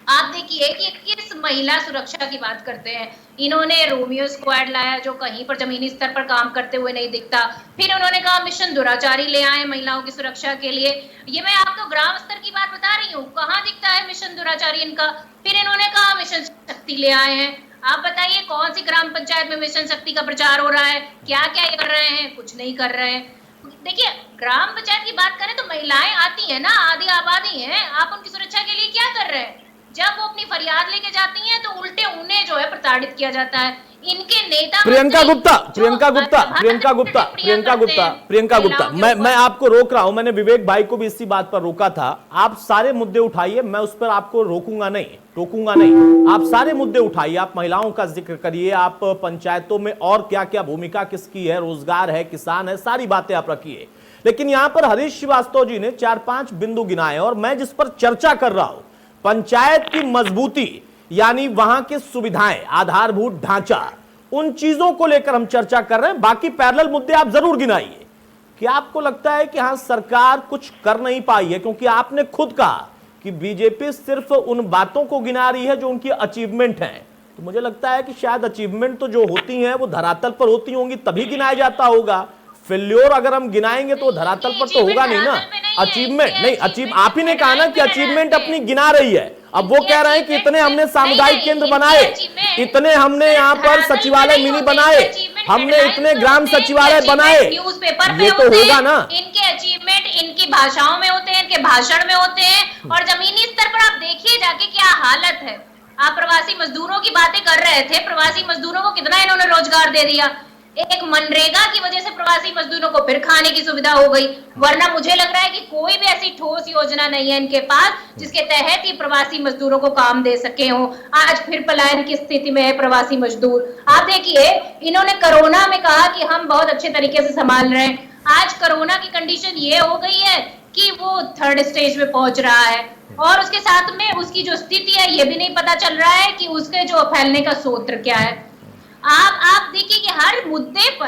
आप देखिए कि किस महिला सुरक्षा की बात करते हैं। इन्होंने रोमियो स्क्वाड लाया जो कहीं पर जमीनी स्तर पर काम करते हुए नहीं दिखता। फिर उन्होंने कहा मिशन दुराचारी ले आए महिलाओं की सुरक्षा के लिए। ये मैं आपको ग्राम स्तर की बात बता रही हूँ, कहाँ दिखता है मिशन दुराचारी इनका। फिर इन्होंने कहा मिशन शक्ति ले आए हैं। आप बताइए कौन सी ग्राम पंचायत में मिशन शक्ति का प्रचार हो रहा है? क्या क्या कर रहे हैं? कुछ नहीं कर रहे हैं। देखिए ग्राम पंचायत की बात करें तो महिलाएं आती हैं ना, आधी आबादी है। आप उनकी सुरक्षा के लिए क्या कर रहे हैं? जब वो अपनी फरियाद लेके जाती हैं तो उल्टे उन्हें जो है प्रताड़ित किया जाता है। इनके नेता प्रियंका गुप्ता, मैं आपको रोक रहा हूं। मैंने विवेक भाई को भी इसी बात पर रोका था। आप सारे मुद्दे उठाइए, मैं उस पर आपको टोकूंगा नहीं। आप सारे मुद्दे उठाइए, आप महिलाओं का जिक्र करिए, आप पंचायतों में और क्या क्या भूमिका किसकी है, रोजगार है, किसान है, सारी बातें आप रखिए। लेकिन यहां पर हरीश श्रीवास्तव जी ने 4-5 बिंदु गिनाए और मैं जिस पर चर्चा कर रहा हूं, पंचायत की मजबूती यानी वहां की सुविधाएं, आधारभूत ढांचा, उन चीजों को लेकर हम चर्चा कर रहे हैं। बाकी पैरेलल मुद्दे आप जरूर गिनाइए। क्या आपको लगता है कि हां सरकार कुछ कर नहीं पाई है? क्योंकि आपने खुद कहा कि बीजेपी सिर्फ उन बातों को गिना रही है जो उनकी अचीवमेंट है। तो मुझे लगता है कि शायद अचीवमेंट तो जो होती हैं वो धरातल पर होती होंगी तभी गिनाया जाता होगा। फेल्योर अगर हम गिनाएंगे तो धरातल पर तो होगा नहीं ना। अचीवमेंट नहीं, आप ही ने कहा ना कि अचीवमेंट अपनी गिना रही है। अब वो कह रहे हैं कि इतने हमने सामुदायिक केंद्र बनाए, इतने हमने यहाँ पर सचिवालय मिनी बनाए, हमने इतने ग्राम सचिवालय बनाए, ये तो होगा ना। इनके अचीवमेंट इनकी भाषाओं में होते हैं, इनके भाषण में होते हैं, और जमीनी स्तर पर आप देखिए जाके क्या हालत है। आप प्रवासी मजदूरों की बातें कर रहे थे, प्रवासी मजदूरों को कितना इन्होंने रोजगार दे दिया। एक मनरेगा की वजह से प्रवासी मजदूरों को फिर खाने की सुविधा हो गई, वरना मुझे लग रहा है कि कोई भी ऐसी ठोस योजना नहीं है इनके पास जिसके तहत ही प्रवासी मजदूरों को काम दे सके हो। आज फिर पलायन की स्थिति में है प्रवासी मजदूर। आप देखिए इन्होंने कोरोना में कहा कि हम बहुत अच्छे तरीके से संभाल रहे हैं। आज कोरोना की कंडीशन ये हो गई है कि वो 3rd स्टेज में पहुंच रहा है, और उसके साथ में उसकी जो स्थिति है ये भी नहीं पता चल रहा है कि उसके जो फैलने का सूत्र क्या है। आप देखिए कि हर मुद्दे पर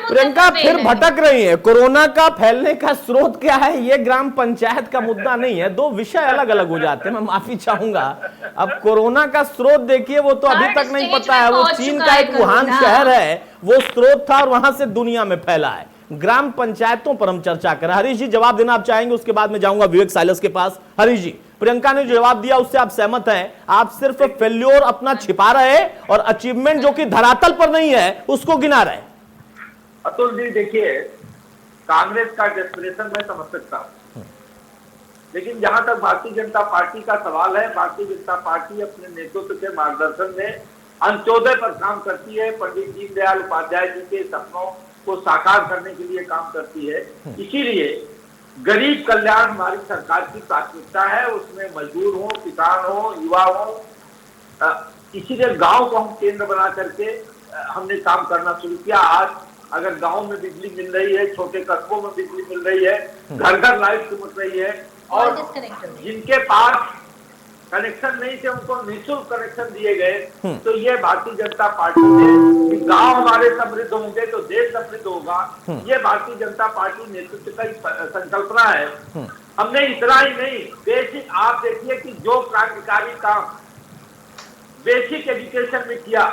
प्रियंका फिर भटक रही है। कोरोना का फैलने का स्रोत क्या है, ये ग्राम पंचायत का मुद्दा नहीं है। दो विषय अलग अलग हो जाते हैं। मैं माफी चाहूंगा। अब कोरोना का स्रोत देखिए, वो तो अभी तक नहीं पता है। वो चीन का एक वुहान शहर है, वो स्रोत था और वहां से दुनिया में फैला है। ग्राम पंचायतों पर हम चर्चा करें। हरीश जी जवाब देना आप चाहेंगे, उसके बाद में जाऊंगा विवेक साइलस के पास। हरीश जी, प्रियंका ने जवाब दिया उससे आप सहमत हैं? आप सिर्फ फेल्योर अपना छिपा रहे और अचीवमेंट जो कि धरातल पर नहीं है उसको गिना रहे। अतुल जी देखिए, कांग्रेस का डेस्परेशन मैं समझ सकता हूं, लेकिन जहां तक भारतीय जनता पार्टी का सवाल है, भारतीय जनता पार्टी अपने नेतृत्व के मार्गदर्शन में अंत्योदय पर काम करती है। पंडित दीनदयाल उपाध्याय जी के सपनों को साकार करने के लिए काम करती है। इसीलिए गरीब कल्याण हमारी सरकार की प्राथमिकता है। उसमें मजदूर हो, किसान हो, युवा हो, इसीलिए गांव को हम केंद्र बना करके हमने काम करना शुरू किया। आज अगर गांव में बिजली मिल रही है, छोटे कस्बों में बिजली मिल रही है, घर घर लाइट चमक रही है, और जिनके पास कनेक्शन नहीं थे उनको निःशुल्क कनेक्शन दिए गए। तो ये भारतीय जनता पार्टी ने, गांव हमारे समृद्ध होंगे तो देश समृद्ध होगा, ये भारतीय जनता पार्टी नेतृत्व का संकल्पना है। हमने इतना ही नहीं, बेसिक आप देखिए कि जो क्रांतिकारी काम बेसिक एजुकेशन में किया,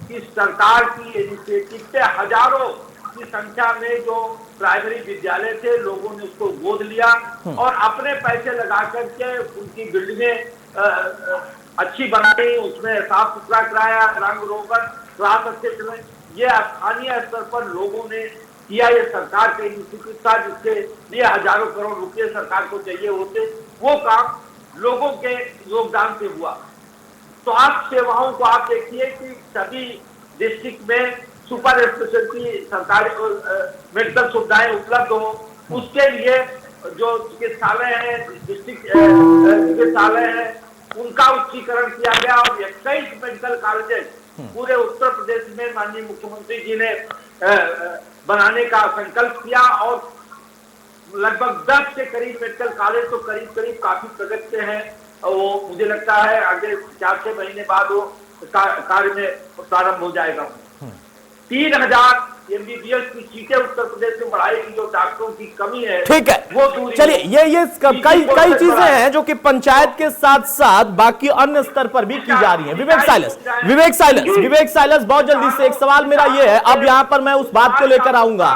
कि सरकार की इनिशिएटिव से हजारों की संख्या में जो प्राइमरी विद्यालय थे लोगों ने उसको गोद लिया और अपने पैसे लगा करके उनकी बिल्डिंगें अच्छी बनाई, उसमें साफ सुथरा कराया, रंग रोगन क्लास अच्छे चले। ये स्थानीय स्तर पर लोगों ने किया, ये सरकार का इनिशिएटिव था जिसके लिए हजारों करोड़ रुपए सरकार को चाहिए होते, वो काम लोगों के योगदान से हुआ। स्वास्थ्य सेवाओं को आप देखिए कि सभी डिस्ट्रिक्ट में सुपर स्पेशलिटी सरकारी मेडिकल सुविधाएं उपलब्ध हो, उसके लिए जो चिकित्सालय है, डिस्ट्रिक्ट चिकित्सालय है, उनका उच्चीकरण किया गया और 21 मेडिकल कॉलेजेस पूरे उत्तर प्रदेश में माननीय मुख्यमंत्री जी ने बनाने का संकल्प किया और लगभग 10 के करीब मेडिकल कॉलेज तो करीब काफी प्रगति से हैं। वो मुझे लगता है आगे 4-6 महीने बाद वो कार्य में प्रारंभ हो जाएगा। 3000 एमबीबीएस की सीटें उत्तर प्रदेश में बढ़ाई की जो डॉक्टरों की कमी है, ठीक है, वो दूर। चलिए ये कई चीजें हैं जो कि पंचायत के साथ साथ बाकी अन्य स्तर पर भी की जा रही हैं। विवेक साइलस बहुत जल्दी से एक सवाल मेरा ये है, अब यहां पर मैं उस बात को लेकर आऊंगा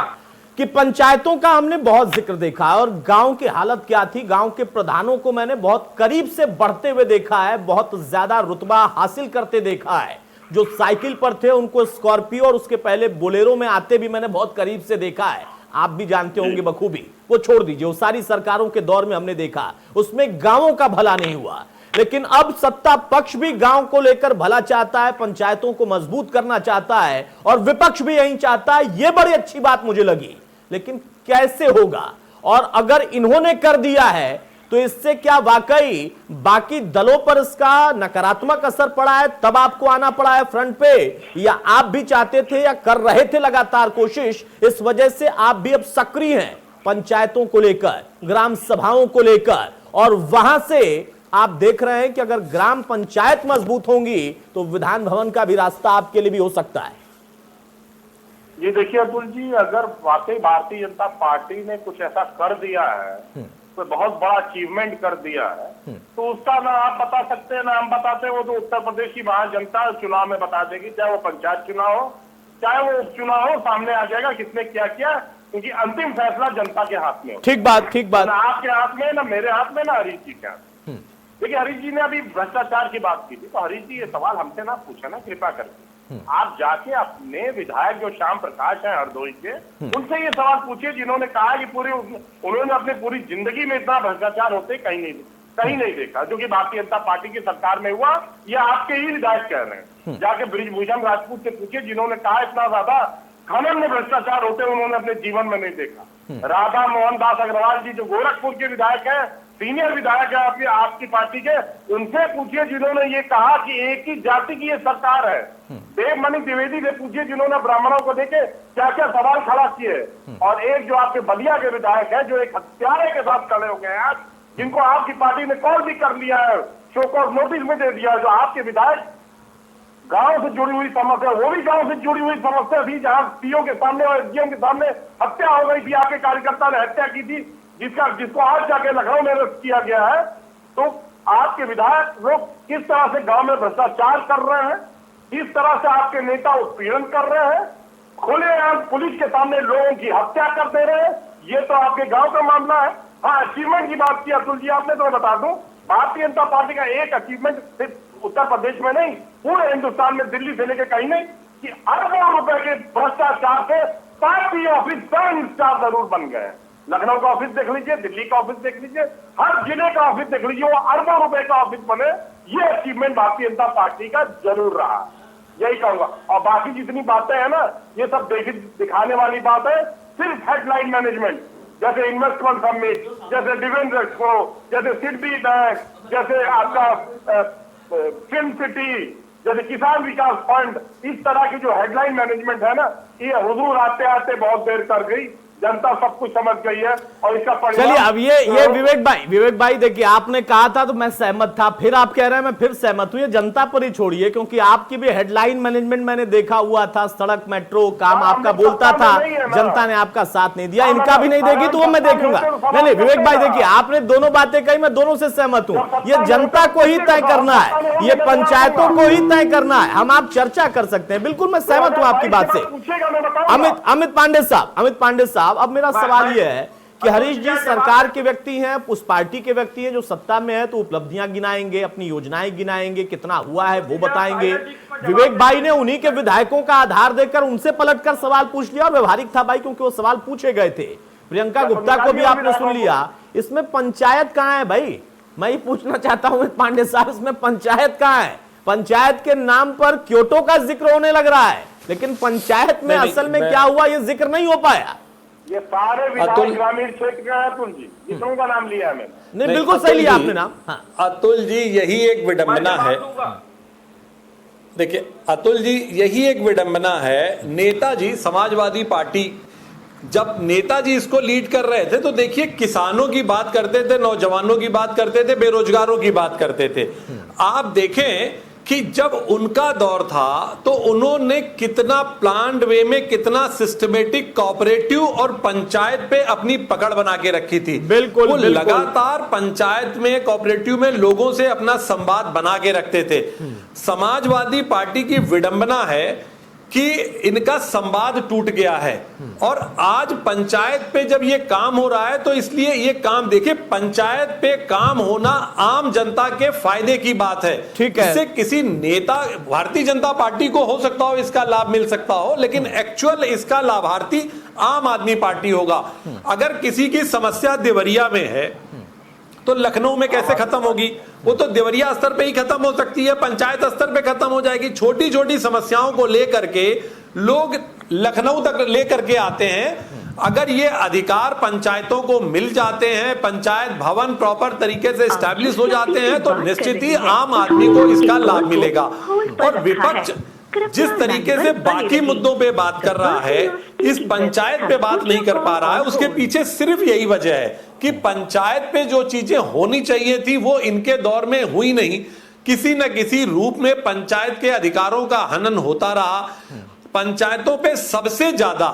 कि पंचायतों का हमने बहुत जिक्र देखा है और गांव की हालत क्या थी, गांव के प्रधानों को मैंने बहुत करीब से बढ़ते हुए देखा है, बहुत ज्यादा रुतबा हासिल करते देखा है। जो साइकिल पर थे उनको स्कॉर्पियो और उसके पहले बोलेरो में आते भी मैंने बहुत करीब से देखा है। आप भी जानते होंगे बखूबी, वो छोड़ दीजिए, वो सारी सरकारों के दौर में हमने देखा, उसमें गांवों का भला नहीं हुआ। लेकिन अब सत्ता पक्ष भी गांव को लेकर भला चाहता है, पंचायतों को मजबूत करना चाहता है और विपक्ष भी यही चाहता है। यह बड़ी अच्छी बात मुझे लगी, लेकिन कैसे होगा? और अगर इन्होंने कर दिया है तो इससे क्या वाकई बाकी दलों पर इसका नकारात्मक असर पड़ा है, तब आपको आना पड़ा है फ्रंट पे, या आप भी चाहते थे या कर रहे थे लगातार कोशिश, इस वजह से आप भी अब सक्रिय हैं पंचायतों को लेकर, ग्राम सभाओं को लेकर, और वहां से आप देख रहे हैं कि अगर ग्राम पंचायत मजबूत होंगी तो विधान भवन का भी रास्ता आपके लिए भी हो सकता है? ये देखिए अतुल जी, अगर वाकई भारतीय जनता पार्टी ने कुछ ऐसा कर दिया है, तो बहुत बड़ा अचीवमेंट कर दिया है, तो उसका ना आप बता सकते हैं ना हम बताते हैं, वो तो उत्तर प्रदेश की वहां जनता चुनाव में बता देगी, चाहे वो पंचायत चुनाव हो चाहे वो उपचुनाव हो, सामने आ जाएगा किसने क्या किया, क्योंकि अंतिम फैसला जनता के हाथ में हो। ठीक बात ना आपके हाथ में, ना मेरे हाथ में, ना हरीश जी के हाथ में। देखिए हरीश जी ने अभी भ्रष्टाचार की बात की थी, तो हरीश जी ये सवाल हमसे ना पूछे ना, कृपा करके आप जाके अपने विधायक जो श्याम प्रकाश हैं हरदोई के, उनसे ये सवाल पूछिए जिन्होंने कहा कि उन्होंने अपनी पूरी जिंदगी में इतना भ्रष्टाचार होते कहीं नहीं देखा, जो कि भारतीय जनता पार्टी की सरकार में हुआ। ये आपके ही विधायक कह रहे हैं। जाके ब्रिजभूषण राजपूत से पूछिए जिन्होंने कहा इतना ज्यादा खनन में भ्रष्टाचार होते उन्होंने अपने जीवन में नहीं देखा। राधा मोहन दास अग्रवाल जी जो गोरखपुर के विधायक है, सीनियर विधायक है आपकी पार्टी के, उनसे पूछिए जिन्होंने ये कहा कि एक ही जाति की ये सरकार है। देवमणि द्विवेदी से पूछिए जिन्होंने ब्राह्मणों को देखे क्या क्या सवाल खड़ा किए। और एक जो आपके बलिया के विधायक है जो एक हत्यारे के साथ खड़े हो गए आज, जिनको आपकी पार्टी ने कॉल भी कर लिया है, शो कॉज नोटिस में दे दिया, जो आपके विधायक गांव से जुड़ी हुई समस्या, वो भी गांव से जुड़ी हुई समस्या थी, जहां सीओ के सामने और एसडीएम के सामने हत्या हो गई थी, आपके कार्यकर्ता ने हत्या की थी, जिसको आज जाके लखनऊ में अरेस्ट किया गया है। तो आपके विधायक लोग किस तरह से गांव में भ्रष्टाचार कर रहे हैं, किस तरह से आपके नेता उत्पीड़न कर रहे हैं, खुलेआम पुलिस के सामने लोगों की हत्या कर दे रहे हैं, ये तो आपके गांव का मामला है। हाँ, अचीवमेंट की बात की अतुल जी आपने, तो मैं बता दूं भारतीय जनता पार्टी का एक अचीवमेंट सिर्फ उत्तर प्रदेश में नहीं, पूरे हिंदुस्तान में दिल्ली से लेकर कहीं नहीं, कि अरबों रुपए के भ्रष्टाचार से पार्टी ऑफिस 7 स्टार जरूर बन गए। लखनऊ का ऑफिस देख लीजिए, दिल्ली का ऑफिस देख लीजिए, हर जिले का ऑफिस देख लीजिए, वो अरबों रुपए का ऑफिस बने। ये अचीवमेंट भारतीय जनता पार्टी का जरूर रहा, यही कहूंगा। और बाकी जितनी बातें हैं ना, ये सब दिखाने वाली बात है, सिर्फ हेडलाइन मैनेजमेंट, जैसे इन्वेस्टमेंट समिट, जैसे डिफेंस एक्सपो, जैसे सिडबी बैंक, जैसे आपका फिल्म सिटी, जैसे किसान विकास फंड, इस तरह की जो हेडलाइन मैनेजमेंट है ना, ये हुजूर आते आते बहुत देर कर गई, जनता सब कुछ समझ गई है और इसका परिणाम। चलिए अब ये विवेक भाई देखिए, आपने कहा था तो मैं सहमत था, फिर आप कह रहे हैं मैं फिर सहमत हूं। ये जनता पर ही छोड़िए, क्योंकि आपकी भी हेडलाइन मैनेजमेंट मैंने देखा हुआ था, सड़क मेट्रो काम आपका बोलता था, जनता ने आपका साथ नहीं दिया, इनका भी नहीं देगी तो वो मैं देखूंगा। नहीं विवेक भाई देखिए, आपने दोनों बातें कही, मैं दोनों से सहमत हूं। ये जनता को ही तय करना है, ये पंचायतों को ही तय करना है। हम आप चर्चा कर सकते हैं, बिल्कुल मैं सहमत हूं आपकी बात से। अमित पांडे साहब, अब मेरा सवाल यह है कि हरीश जी सरकार के व्यक्ति हैं, उस पार्टी के व्यक्ति हैं जो सत्ता में है, तो उपलब्धियां गिनाएंगे, अपनी योजनाएं गिनाएंगे, कितना हुआ है वो बताएंगे। विवेक भाई ने उन्हीं के विधायकों का आधार देकर उनसे पलटकर सवाल पूछ लिया और व्यवहारिक था भाई, क्योंकि वो सवाल पूछे गए थे। प्रियंका गुप्ता को भी आपने सुन लिया। इसमें पंचायत कहां है भाई? मैं ये पूछना चाहता हूं पांडे साहब, इसमें पंचायत कहां है? पंचायत के नाम पर क्योटो का जिक्र होने लग रहा है, लेकिन पंचायत में असल में क्या हुआ ये जिक्र नहीं हो पाया। ये सारे विधायक ग्रामीण क्षेत्र का है। अतुल जी, जितनों का नाम लिया है मैंने। नहीं, बिल्कुल सही लिया आपने नाम। हाँ। अतुल जी, यही एक विडंबना है। देखिए अतुल जी, यही एक विडंबना है। नेताजी समाजवादी पार्टी, जब नेताजी इसको लीड कर रहे थे तो देखिए किसानों की बात करते थे, नौजवानों की बात करते थे, बेरोजगारों की बात करते थे। आप देखें कि जब उनका दौर था तो उन्होंने कितना प्लान्ड वे में, कितना सिस्टमेटिक कोऑपरेटिव और पंचायत पे अपनी पकड़ बना के रखी थी। बिल्कुल, वो बिल्कुल। लगातार पंचायत में, कोऑपरेटिव में लोगों से अपना संवाद बना के रखते थे। समाजवादी पार्टी की विडंबना है कि इनका संवाद टूट गया है और आज पंचायत पे जब ये काम हो रहा है तो इसलिए ये काम, देखिए पंचायत पे काम होना आम जनता के फायदे की बात है। ठीक है। इससे किसी नेता, भारतीय जनता पार्टी को हो सकता हो इसका लाभ मिल सकता हो, लेकिन एक्चुअल इसका लाभार्थी आम आदमी पार्टी होगा। अगर किसी की समस्या देवरिया में है तो लखनऊ में कैसे खत्म होगी? वो तो देवरिया स्तर पे ही खत्म हो सकती है, पंचायत स्तर पे खत्म हो जाएगी। छोटी छोटी समस्याओं को लेकर के लोग लखनऊ तक लेकर के आते हैं। अगर ये अधिकार पंचायतों को मिल जाते हैं, पंचायत भवन प्रॉपर तरीके से स्टैब्लिश हो जाते हैं, तो निश्चित ही आम आदमी को इसका लाभ मिलेगा। और विपक्ष जिस तरीके से बाकी मुद्दों पे बात कर रहा है, इस पंचायत पे बात नहीं कर पा रहा है, उसके पीछे सिर्फ यही वजह है कि पंचायत पे जो चीजें होनी चाहिए थी वो इनके दौर में हुई नहीं। किसी न किसी रूप में पंचायत के अधिकारों का हनन होता रहा। पंचायतों पे सबसे ज्यादा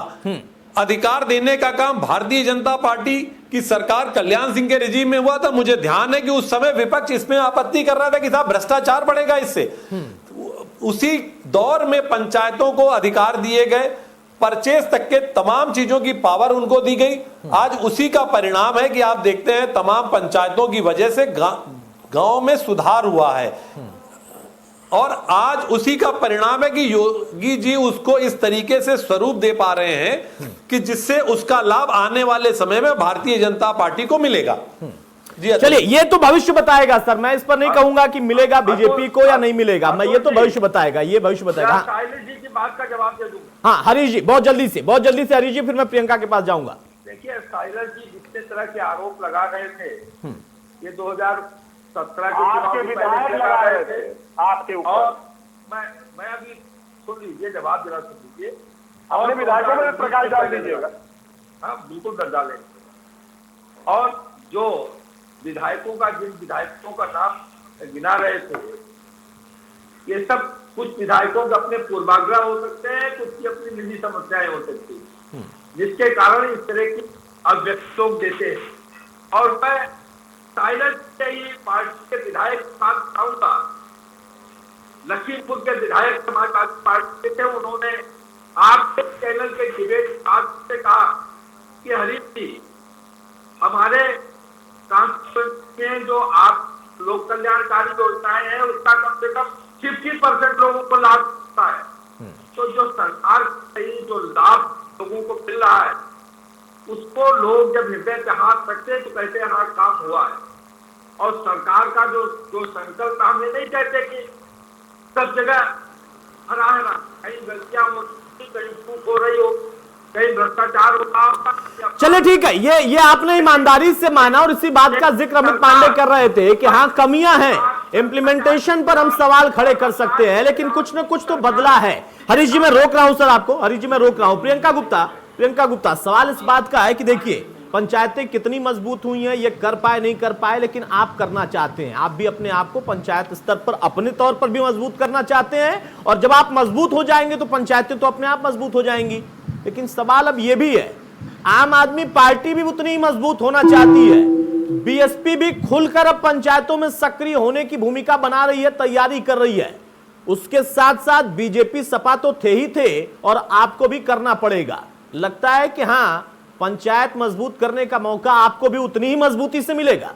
अधिकार देने का काम भारतीय जनता पार्टी की सरकार कल्याण सिंह के रिजीम में हुआ था। मुझे ध्यान है कि उस समय विपक्ष इसमें आपत्ति कर रहा था कि साहब भ्रष्टाचार बढ़ेगा इससे। उसी दौर में पंचायतों को अधिकार दिए गए, परचेज तक के तमाम चीजों की पावर उनको दी गई। आज उसी का परिणाम है कि आप देखते हैं तमाम पंचायतों की वजह से गांव में सुधार हुआ है और आज उसी का परिणाम है कि योगी जी उसको इस तरीके से स्वरूप दे पा रहे हैं कि जिससे उसका लाभ आने वाले समय में भारतीय जनता पार्टी को मिलेगा। जी चलिए, ये तो भविष्य बताएगा सर, मैं इस पर नहीं कहूंगा कि मिलेगा बीजेपी को या नहीं मिलेगा, मैं ये तो भविष्य बताएगा, ये भविष्य बताएगा। साइलेंट जी की बात का जवाब दे दूंगा। हाँ हरीश जी, बहुत जल्दी से हरीश जी, फिर मैं प्रियंका के पास जाऊंगा। देखिए साइलेंट जी जितने तरह के आरोप लगा रहे थे ये 2017 के आपके विधायक लगा रहे थे आपके ऊपर। और मैं अभी सुन लीजिए, जवाब जरा सुन लीजिए। अपने विधायकों में प्रकाश डाल दीजिएगा। हाँ बिल्कुल कर डालेंगे। और जो विधायकों का, जिन विधायकों का नाम गिना रहे थे, ये सब कुछ विधायकों के अपने पूर्वाग्रह हो सकते हैं, कुछ की अपनी निजी समस्याएं हो सकती हैं, जिसके कारण इस तरह की अभिव्यक्ति लोग देते हैं। और मैं साइलेंट से ही पार्टी के विधायक साथ आऊंगा। लखीमपुर के विधायक समाजवादी पार्टी के थे, उन्होंने आपके चैनल के डिबेट से कहा कि हरीश जी, हमारे कॉन्स्टिट्यूएंसी में जो आप लोक कल्याणकारी योजनाएं हैं उसका कम से कम 50% लोगों को लाभ मिलता है। तो जो सरकार से जो लाभ लोगों को मिल रहा है उसको लोग जब हृदय पे हाथ रखते हैं तो कहते हैं हाँ काम हुआ है। और सरकार का जो संकल्प, हम ये नहीं कहते कि सब जगह हरा हरा, कहीं गलतियां होती, कहीं चूक हो रही हो, कहीं भ्रष्टाचार होता। चलिए ठीक है, ये आपने ईमानदारी से माना और इसी बात का जिक्र अमित पांडे कर रहे थे कि हाँ कमियां हैं, इम्प्लीमेंटेशन पर हम सवाल खड़े कर सकते हैं, लेकिन कुछ न कुछ तो बदला है। हरीश जी मैं रोक रहा हूं सर आपको, हरीश जी मैं रोक रहा हूं। प्रियंका गुप्ता, सवाल इस बात का है कि देखिए पंचायतें कितनी मजबूत हुई हैं, ये कर पाए नहीं कर पाए, लेकिन आप करना चाहते हैं, आप भी अपने आप को पंचायत स्तर पर अपने तौर पर भी मजबूत करना चाहते हैं, और जब आप मजबूत हो जाएंगे तो पंचायतें तो अपने आप मजबूत हो जाएंगी। लेकिन सवाल अब यह भी है, आम आदमी पार्टी भी उतनी ही मजबूत होना चाहती है, बीएसपी भी खुलकर अब पंचायतों में सक्रिय होने की भूमिका बना रही है, तैयारी कर रही है। उसके साथ साथ बीजेपी सपा तो थे ही थे और आपको भी करना पड़ेगा। लगता है कि हाँ पंचायत मजबूत करने का मौका आपको भी उतनी ही मजबूती से मिलेगा।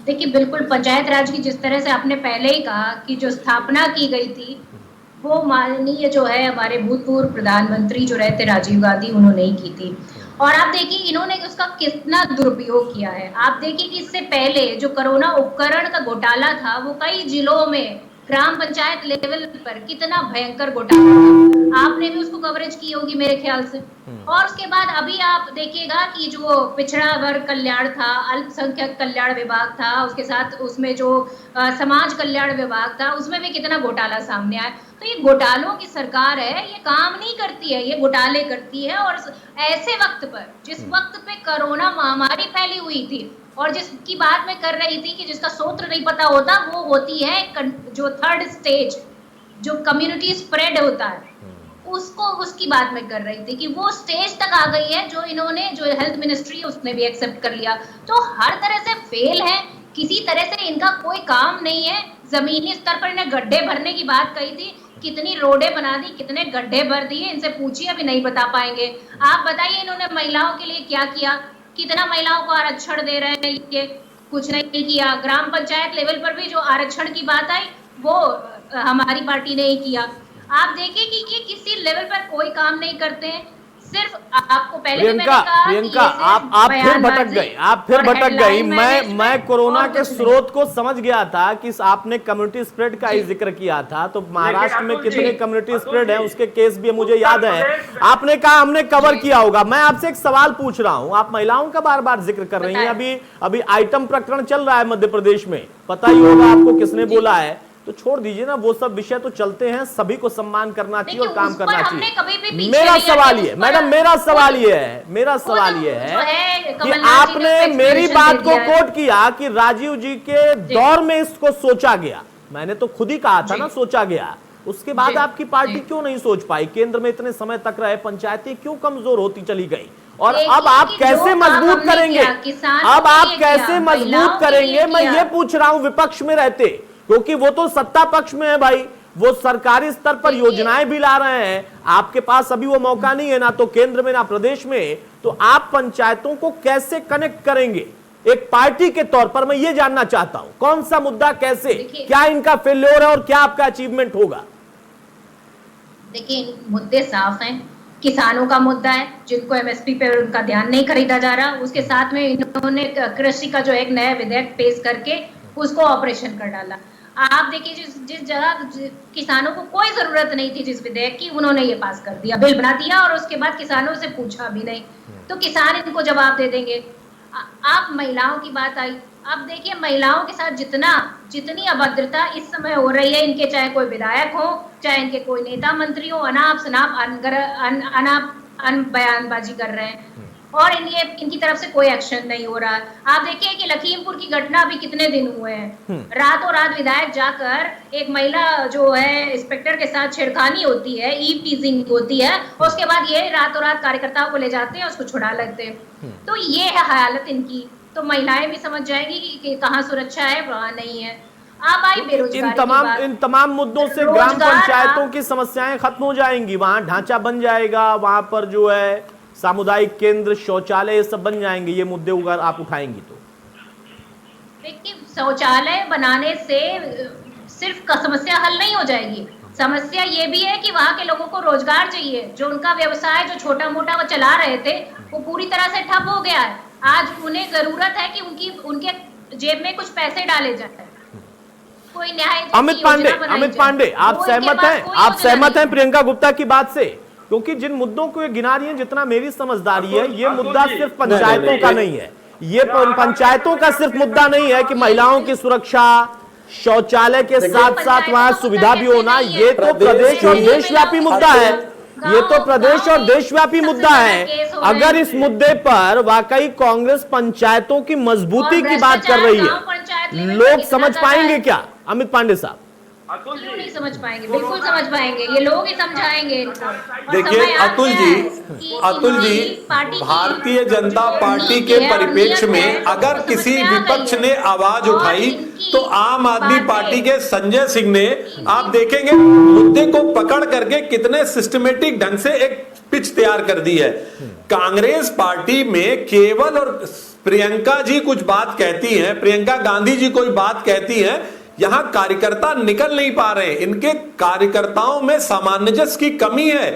देखिए, बिल्कुल पंचायत राज की जिस तरह से आपने पहले ही कहा कि जो स्थापना की गई थी वो माननीय जो है हमारे भूतपूर्व प्रधानमंत्री जो रहे थे राजीव गांधी, उन्होंने ही की थी। और आप देखिए इन्होंने उसका कितना दुरुपयोग किया है। आप देखिए कि इससे पहले जो कोरोना उपकरण का घोटाला था वो कई जिलों में ग्राम पंचायत लेवल पर कितना भयंकर घोटाला था, आपने भी उसको कवरेज की होगी मेरे ख्याल से। और उसके बाद अभी आप देखिएगा कि जो पिछड़ा वर्ग कल्याण था, अल्पसंख्यक कल्याण विभाग था, उसके साथ उसमें जो समाज कल्याण विभाग था, उसमें भी कितना घोटाला सामने आया। तो ये घोटालों की सरकार है, ये काम नहीं करती है, ये घोटाले करती है। और ऐसे वक्त पर, जिस वक्त पे कोरोना महामारी फैली हुई थी और जिसकी बात मैं कर रही थी कि जिसका सूत्र नहीं पता होता, वो होती है जो थर्ड स्टेज, जो कम्युनिटी स्प्रेड होता है, उसकी बात मैं कर रही थी कि वो स्टेज तक आ गई है, जो इन्होंने जो हेल्थ मिनिस्ट्री उसने भी एक्सेप्ट कर लिया। तो हर तरह से फेल है, किसी तरह से इनका कोई काम नहीं है। जमीनी स्तर पर इन्हें गड्ढे भरने की बात कही थी, कितनी रोडें बना दी, कितने गड्ढे भर दिए, इनसे पूछिए अभी नहीं बता पाएंगे। आप बताइए इन्होंने महिलाओं के लिए क्या किया, कितना महिलाओं को आरक्षण दे रहे हैं, ये कुछ नहीं किया। ग्राम पंचायत लेवल पर भी जो आरक्षण की बात आई वो हमारी पार्टी ने ही किया। आप देखिए कि ये किसी लेवल पर कोई काम नहीं करते हैं। सिर्फ आपको पहले प्रियंका आप फिर भटक गई, आप फिर भटक गई। मैं कोरोना के स्रोत को समझ गया था कि आपने कम्युनिटी स्प्रेड का ही जिक्र किया था, तो महाराष्ट्र में कितने कम्युनिटी स्प्रेड है उसके केस भी मुझे याद है। आपने कहा हमने कवर किया होगा। मैं आपसे एक सवाल पूछ रहा हूं, आप महिलाओं का बार बार जिक्र कर रही हैं। अभी आइटम प्रकरण चल रहा है मध्य प्रदेश में, पता ही होगा आपको किसने बोला है। तो छोड़ दीजिए ना, वो सब विषय तो चलते हैं, सभी को सम्मान करना चाहिए और काम करना चाहिए। मेरा सवाल ये, मैडम मेरा सवाल ये है कि आपने मेरी बात को कोट किया कि राजीव जी के दौर में इसको सोचा गया। मैंने तो खुद ही कहा था ना सोचा गया। उसके बाद आपकी पार्टी क्यों नहीं सोच पाई? केंद्र में इतने समय तक रहे, पंचायतें क्यों कमजोर होती चली गई? और अब आप कैसे मजबूत करेंगे? अब आप कैसे मजबूत करेंगे? मैं ये पूछ रहा हूं विपक्ष में रहते, क्योंकि वो तो सत्ता पक्ष में है भाई, वो सरकारी स्तर पर योजनाएं भी ला रहे हैं। आपके पास अभी वो मौका नहीं है, ना तो केंद्र में ना प्रदेश में। तो आप पंचायतों को कैसे कनेक्ट करेंगे एक पार्टी के तौर पर? मैं ये जानना चाहता हूं, कौन सा मुद्दा कैसे, क्या इनका फेल्योर है और क्या आपका अचीवमेंट होगा? देखिए मुद्दे साफ हैं। किसानों का मुद्दा है, जिनको एमएसपी पे उनका ध्यान नहीं खरीदा जा रहा। उसके साथ में इन्होंने कृषि का जो एक नया विधेयक पेश करके उसको ऑपरेशन कर डाला। आप देखिए जिस जगह किसानों को कोई जरूरत नहीं थी जिस विधेयक की, उन्होंने ये पास कर दिया, बिल बना दिया, और उसके बाद किसानों से पूछा भी नहीं। तो किसान इनको जवाब दे देंगे। आप महिलाओं की बात आई, आप देखिए महिलाओं के साथ जितनी अभद्रता इस समय हो रही है, इनके चाहे कोई विधायक हो, चाहे इनके कोई नेता मंत्री हो, अनाप शनाप बयानबाजी कर रहे हैं और इनकी तरफ से कोई एक्शन नहीं हो रहा। आप देखिए कि लखीमपुर की घटना अभी कितने दिन हुए हैं, रातों रात विधायक जाकर एक महिला जो है इंस्पेक्टर के साथ छेड़खानी होती है, ई टीजिंग होती है, और उसके बाद ये रातों रात कार्यकर्ताओं को ले जाते हैं, उसको छुड़ा लेते हैं। तो ये है हालत इनकी। तो महिलाएं भी समझ जाएंगी कि कहाँ सुरक्षा है, वहां नहीं है। आप आई बेरोजगारी इन तमाम मुद्दों से ग्राम पंचायतों की समस्याएं खत्म हो जाएंगी, वहां ढांचा बन जाएगा, वहां पर जो है सामुदायिक केंद्र, शौचालय, सब बन जाएंगे। ये मुद्दे अगर आप उठाएंगी तो देखिए, शौचालय बनाने से सिर्फ समस्या हल नहीं हो जाएगी। समस्या ये भी है कि वहां के लोगों को रोजगार चाहिए। जो उनका व्यवसाय जो छोटा मोटा वो चला रहे थे, वो पूरी तरह से ठप हो गया है। आज उन्हें जरूरत है कि उनके जेब में कुछ पैसे डाले जाए, कोई न्याय। अमित पांडे आप सहमत हैं प्रियंका गुप्ता की बात से? क्योंकि जिन मुद्दों को ये गिना रही है, जितना मेरी समझदारी है, ये मुद्दा सिर्फ पंचायतों का नहीं है। ये पंचायतों का सिर्फ मुद्दा नहीं है कि महिलाओं की सुरक्षा, शौचालय के साथ साथ वहां सुविधा भी होना, ये तो प्रदेश और देशव्यापी मुद्दा है। ये तो प्रदेश और देशव्यापी मुद्दा है। अगर इस मुद्दे पर वाकई कांग्रेस पंचायतों की मजबूती की बात कर रही है, लोग समझ पाएंगे क्या? अमित पांडे साहब क्यों नहीं समझ पाएंगे? बिल्कुल समझ पाएंगे, ये लोग ही समझाएंगे इनको। देखिए अतुल जी, भारतीय जनता पार्टी के परिप्रेक्ष्य में अगर किसी विपक्ष ने आवाज उठाई तो आम आदमी पार्टी के संजय सिंह ने, आप देखेंगे मुद्दे को पकड़ करके कितने सिस्टमेटिक ढंग से एक पिच तैयार कर दी है। कांग्रेस पार्टी में केवल और प्रियंका जी कुछ बात कहती हैं, प्रियंका गांधी जी कोई बात कहती हैं, यहां कार्यकर्ता निकल नहीं पा रहे। इनके कार्यकर्ताओं में सामंजस्य की कमी है।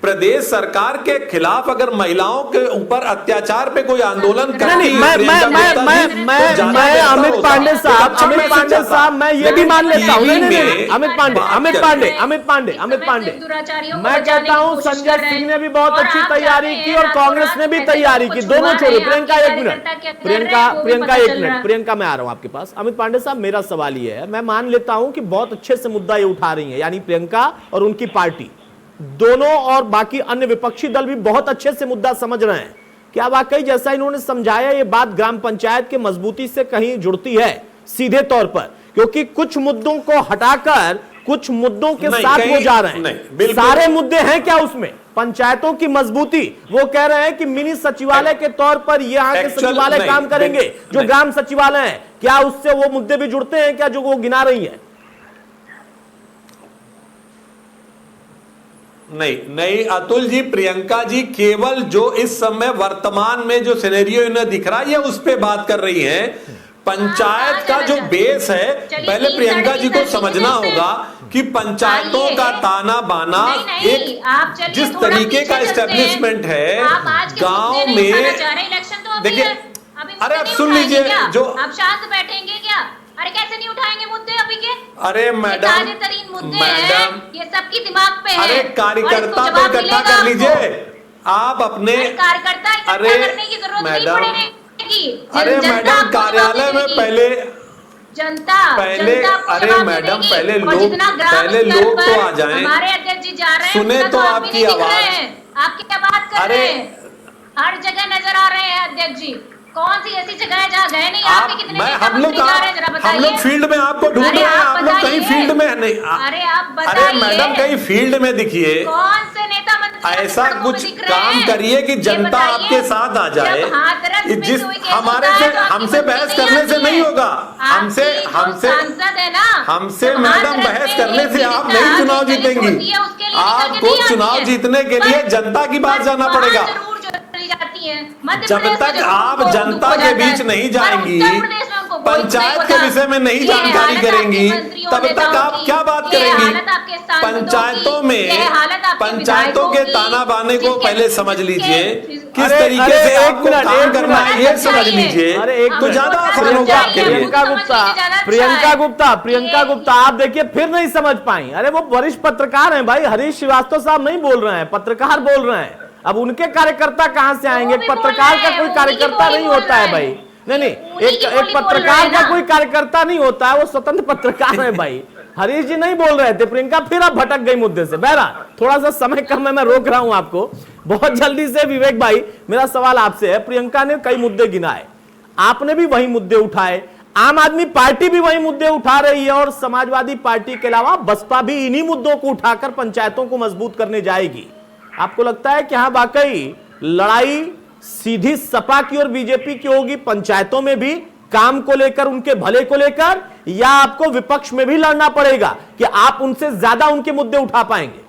प्रदेश सरकार के खिलाफ अगर महिलाओं के ऊपर अत्याचार पे कोई आंदोलन करती है, मैं अमित पांडे साहब मैं ये भी मान लेता हूँ। अमित पांडे मैं कहता हूँ संजय सिंह ने भी बहुत अच्छी तैयारी की और कांग्रेस ने भी तैयारी की, दोनों छोड़ो। प्रियंका एक मिनट, प्रियंका मैं आ रहा हूं आपके पास। अमित पांडे साहब मेरा सवाल ये है, मैं मान लेता हूं कि बहुत अच्छे से मुद्दा ये उठा रही है, यानी प्रियंका और उनकी पार्टी दोनों, और बाकी अन्य विपक्षी दल भी बहुत अच्छे से मुद्दा समझ रहे हैं। क्या वाकई जैसा इन्होंने समझाया ये बात ग्राम पंचायत के मजबूती से कहीं जुड़ती है सीधे तौर पर? क्योंकि कुछ मुद्दों को हटाकर कुछ मुद्दों के साथ वो जा रहे हैं। सारे मुद्दे हैं क्या उसमें? पंचायतों की मजबूती, वो कह रहे हैं कि मिनी सचिवालय के तौर पर यहाँ के सचिवालय काम करेंगे जो ग्राम सचिवालय है। क्या उससे वो मुद्दे भी जुड़ते हैं क्या जो वो गिना रही है? नहीं अतुल जी, प्रियंका जी केवल जो इस समय वर्तमान में जो सिनेरियो इन्हें दिख रहा है उस पे बात कर रही हैं। पंचायत का जो बेस है, पहले प्रियंका जी को समझना होगा कि पंचायतों का ताना बाना एक जिस तरीके का एस्टेब्लिशमेंट है गांव में। देखिए, अरे आप सुन लीजिए, जो आप शांत बैठेंगे क्या? अरे कैसे नहीं उठाएंगे मुद्दे अभी के? अरे मैडम, मुद्दे हैं, ये सबकी दिमाग पे है। अरे कार्यकर्ता को इकट्ठा कर लीजिए आप अपने। अरे मैडम, अरे मैडम, कार्यालय में पहले जनता अरे मैडम, पहले लोग तो आ जाएं। हमारे अध्यक्ष जी जा रहे हैं, सुने तो आपकी आवाज। आप क्या बात कर रहे हैं? हर जगह नजर आ रहे हैं अध्यक्ष जी। कौन सी ऐसी जगह है जहाँ गए नहीं? आपके कितने हम लोग फील्ड में आपको ढूंढ रहे हैं, आप लोग कहीं फील्ड में नहीं। अरे आप बताइए। अरे मैडम, कहीं फील्ड में दिखिए, कौन से नेता मंत्री ऐसा कुछ काम करिए कि जनता आपके साथ आ जाए। जिस हमसे बहस करने से नहीं होगा, हमसे मैडम बहस करने से आप नहीं चुनाव जीतेंगी। आपको चुनाव जीतने के लिए जनता की बात जाना पड़ेगा। जब तक आप जनता के बीच नहीं जाएंगी, पंचायत के विषय में नहीं जानकारी करेंगी, तब तक आप क्या बात करेंगी? पंचायतों के ताना बाने को पहले समझ लीजिए, किस तरीके से आपको काम करना है ये समझ लीजिए, तो ज्यादा आसान होगा आपके लिए। प्रियंका गुप्ता आप देखिए फिर नहीं समझ पाई। अरे वो वरिष्ठ पत्रकार हैं भाई, हरीश श्रीवास्तव साहब नहीं बोल रहे हैं, पत्रकार बोल रहे हैं। अब उनके कार्यकर्ता कहां से आएंगे? पत्रकार का कोई कार्यकर्ता नहीं होता है भाई। नहीं, एक पत्रकार का कोई कार्यकर्ता नहीं होता है, वो स्वतंत्र पत्रकार है भाई। हरीश जी नहीं बोल रहे थे, प्रियंका फिर अब भटक गई मुद्दे से। बहरहाल थोड़ा सा समय कम है, मैं रोक रहा हूं आपको बहुत जल्दी से। विवेक भाई, मेरा सवाल आपसे है, प्रियंका ने कई मुद्दे गिनाए, आपने भी वही मुद्दे उठाए, आम आदमी पार्टी भी वही मुद्दे उठा रही है, और समाजवादी पार्टी के अलावा बसपा भी इन्हीं मुद्दों को उठाकर पंचायतों को मजबूत करने जाएगी। आपको लगता है कि हाँ वाकई लड़ाई सीधी सपा की और बीजेपी की होगी, पंचायतों में भी काम को लेकर, उनके भले को लेकर, या आपको विपक्ष में भी लड़ना पड़ेगा कि आप उनसे ज्यादा उनके मुद्दे उठा पाएंगे?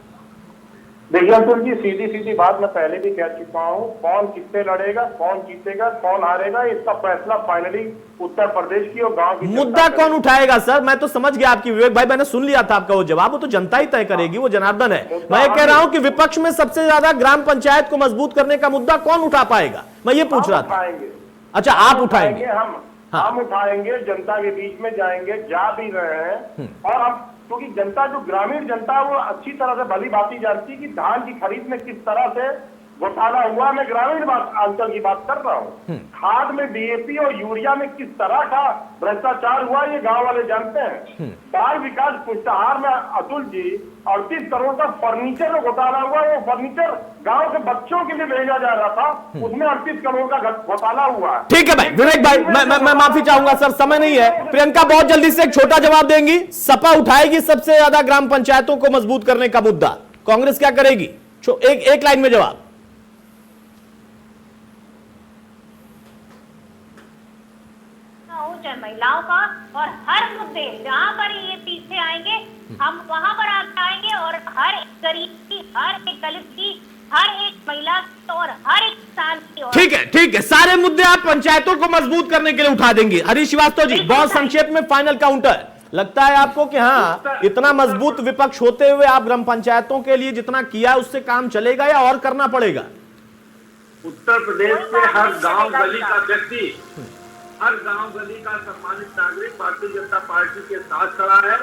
देखिए अतुल जी, सीधी सीधी बात मैं पहले भी कह चुका हूँ, कौन किससे लड़ेगा, कौन जीतेगा, कौन हारेगा, इसका फैसला फाइनली उत्तर प्रदेश की और गांव की मुद्दा कौन उठाएगा? सर मैं तो समझ गया आपकी, विवेक भाई मैंने सुन लिया था आपका वो जवाब, वो तो जनता ही तय करेगी, वो जनार्दन है। मैं ये कह रहा हूं कि विपक्ष में सबसे ज्यादा ग्राम पंचायत को मजबूत करने का मुद्दा कौन उठा पाएगा, मैं ये पूछ रहा था। अच्छा, आप उठाएंगे? हम उठाएंगे, जनता के बीच में जाएंगे, जा भी रहे हैं। और हम, क्योंकि जनता, जो ग्रामीण जनता, वो अच्छी तरह से भली भांति जानती है कि धान की खरीद में किस तरह से घोटाला हुआ। मैं ग्रामीण अंचल की बात कर रहा हूँ। खाद में डीएपी और यूरिया में किस तरह का भ्रष्टाचार हुआ, ये गांव वाले जानते हैं। बाल विकास पुष्टाहार में अतुल जी 38 करोड़ का फर्नीचर में घोटाला हुआ। वो फर्नीचर गांव के बच्चों के लिए भेजा जा रहा था, उसमें 38 करोड़ का घोटाला हुआ। ठीक है भाई, विवेक भाई मैं माफी चाहूंगा सर, समय नहीं है। प्रियंका बहुत जल्दी से एक छोटा जवाब देंगी। सपा उठाएगी सबसे ज्यादा ग्राम पंचायतों को मजबूत करने का मुद्दा, कांग्रेस क्या करेगी? एक लाइन में जवाब। महिलाओं का, और हर मुद्दे जहाँ पर ये पीछे आएंगे हम वहां पर आएंगे, और हर एक गरीब की, हर एक दलित की, हर एक महिला और हर एक किसान की और ठीक है, सारे मुद्दे आप पंचायतों को मजबूत करने के लिए उठा देंगे। हरीश श्रीवास्तव जी, बहुत संक्षेप में फाइनल काउंटर, लगता है आपको कि हाँ इतना मजबूत विपक्ष होते हुए आप ग्राम पंचायतों के लिए जितना किया उससे काम चलेगा या और करना पड़ेगा? उत्तर प्रदेश के हर गांव गली का व्यक्ति, हर गांव गली का सम्मानित नागरिक भारतीय जनता पार्टी के साथ खड़ा है।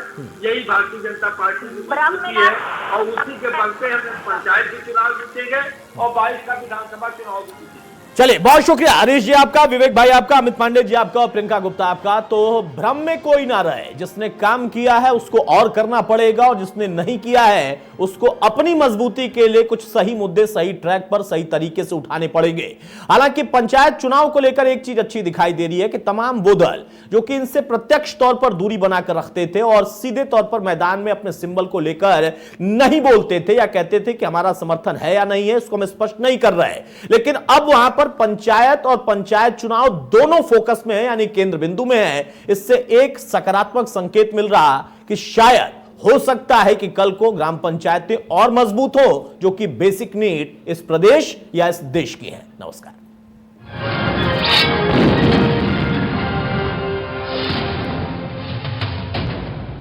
यही भारतीय जनता पार्टी की मजबूती है और उसी के बल पे हम पंचायत के चुनाव जीतेंगे और 22 का विधानसभा चुनाव भी जीतेंगे। चलिए, बहुत शुक्रिया हरीश जी आपका, विवेक भाई आपका, अमित पांडे जी आपका और प्रियंका गुप्ता आपका। तो भ्रम में कोई ना रहे, जिसने काम किया है उसको और करना पड़ेगा और जिसने नहीं किया है उसको अपनी मजबूती के लिए कुछ सही मुद्दे सही ट्रैक पर सही तरीके से उठाने पड़ेंगे। हालांकि पंचायत चुनाव को लेकर एक चीज अच्छी दिखाई दे रही है कि तमाम वो दल जो कि इनसे प्रत्यक्ष तौर पर दूरी बनाकर रखते थे और सीधे तौर पर मैदान में अपने सिंबल को लेकर नहीं बोलते थे या कहते थे कि हमारा समर्थन है या नहीं है, इसको हम स्पष्ट नहीं कर रहे, लेकिन अब वहां पर पंचायत और पंचायत चुनाव दोनों फोकस में है, यानी केंद्र बिंदु में है। इससे एक सकारात्मक संकेत मिल रहा कि शायद हो सकता है कि कल को ग्राम पंचायतें और मजबूत हो, जो कि बेसिक नीड इस प्रदेश या इस देश की है। नमस्कार।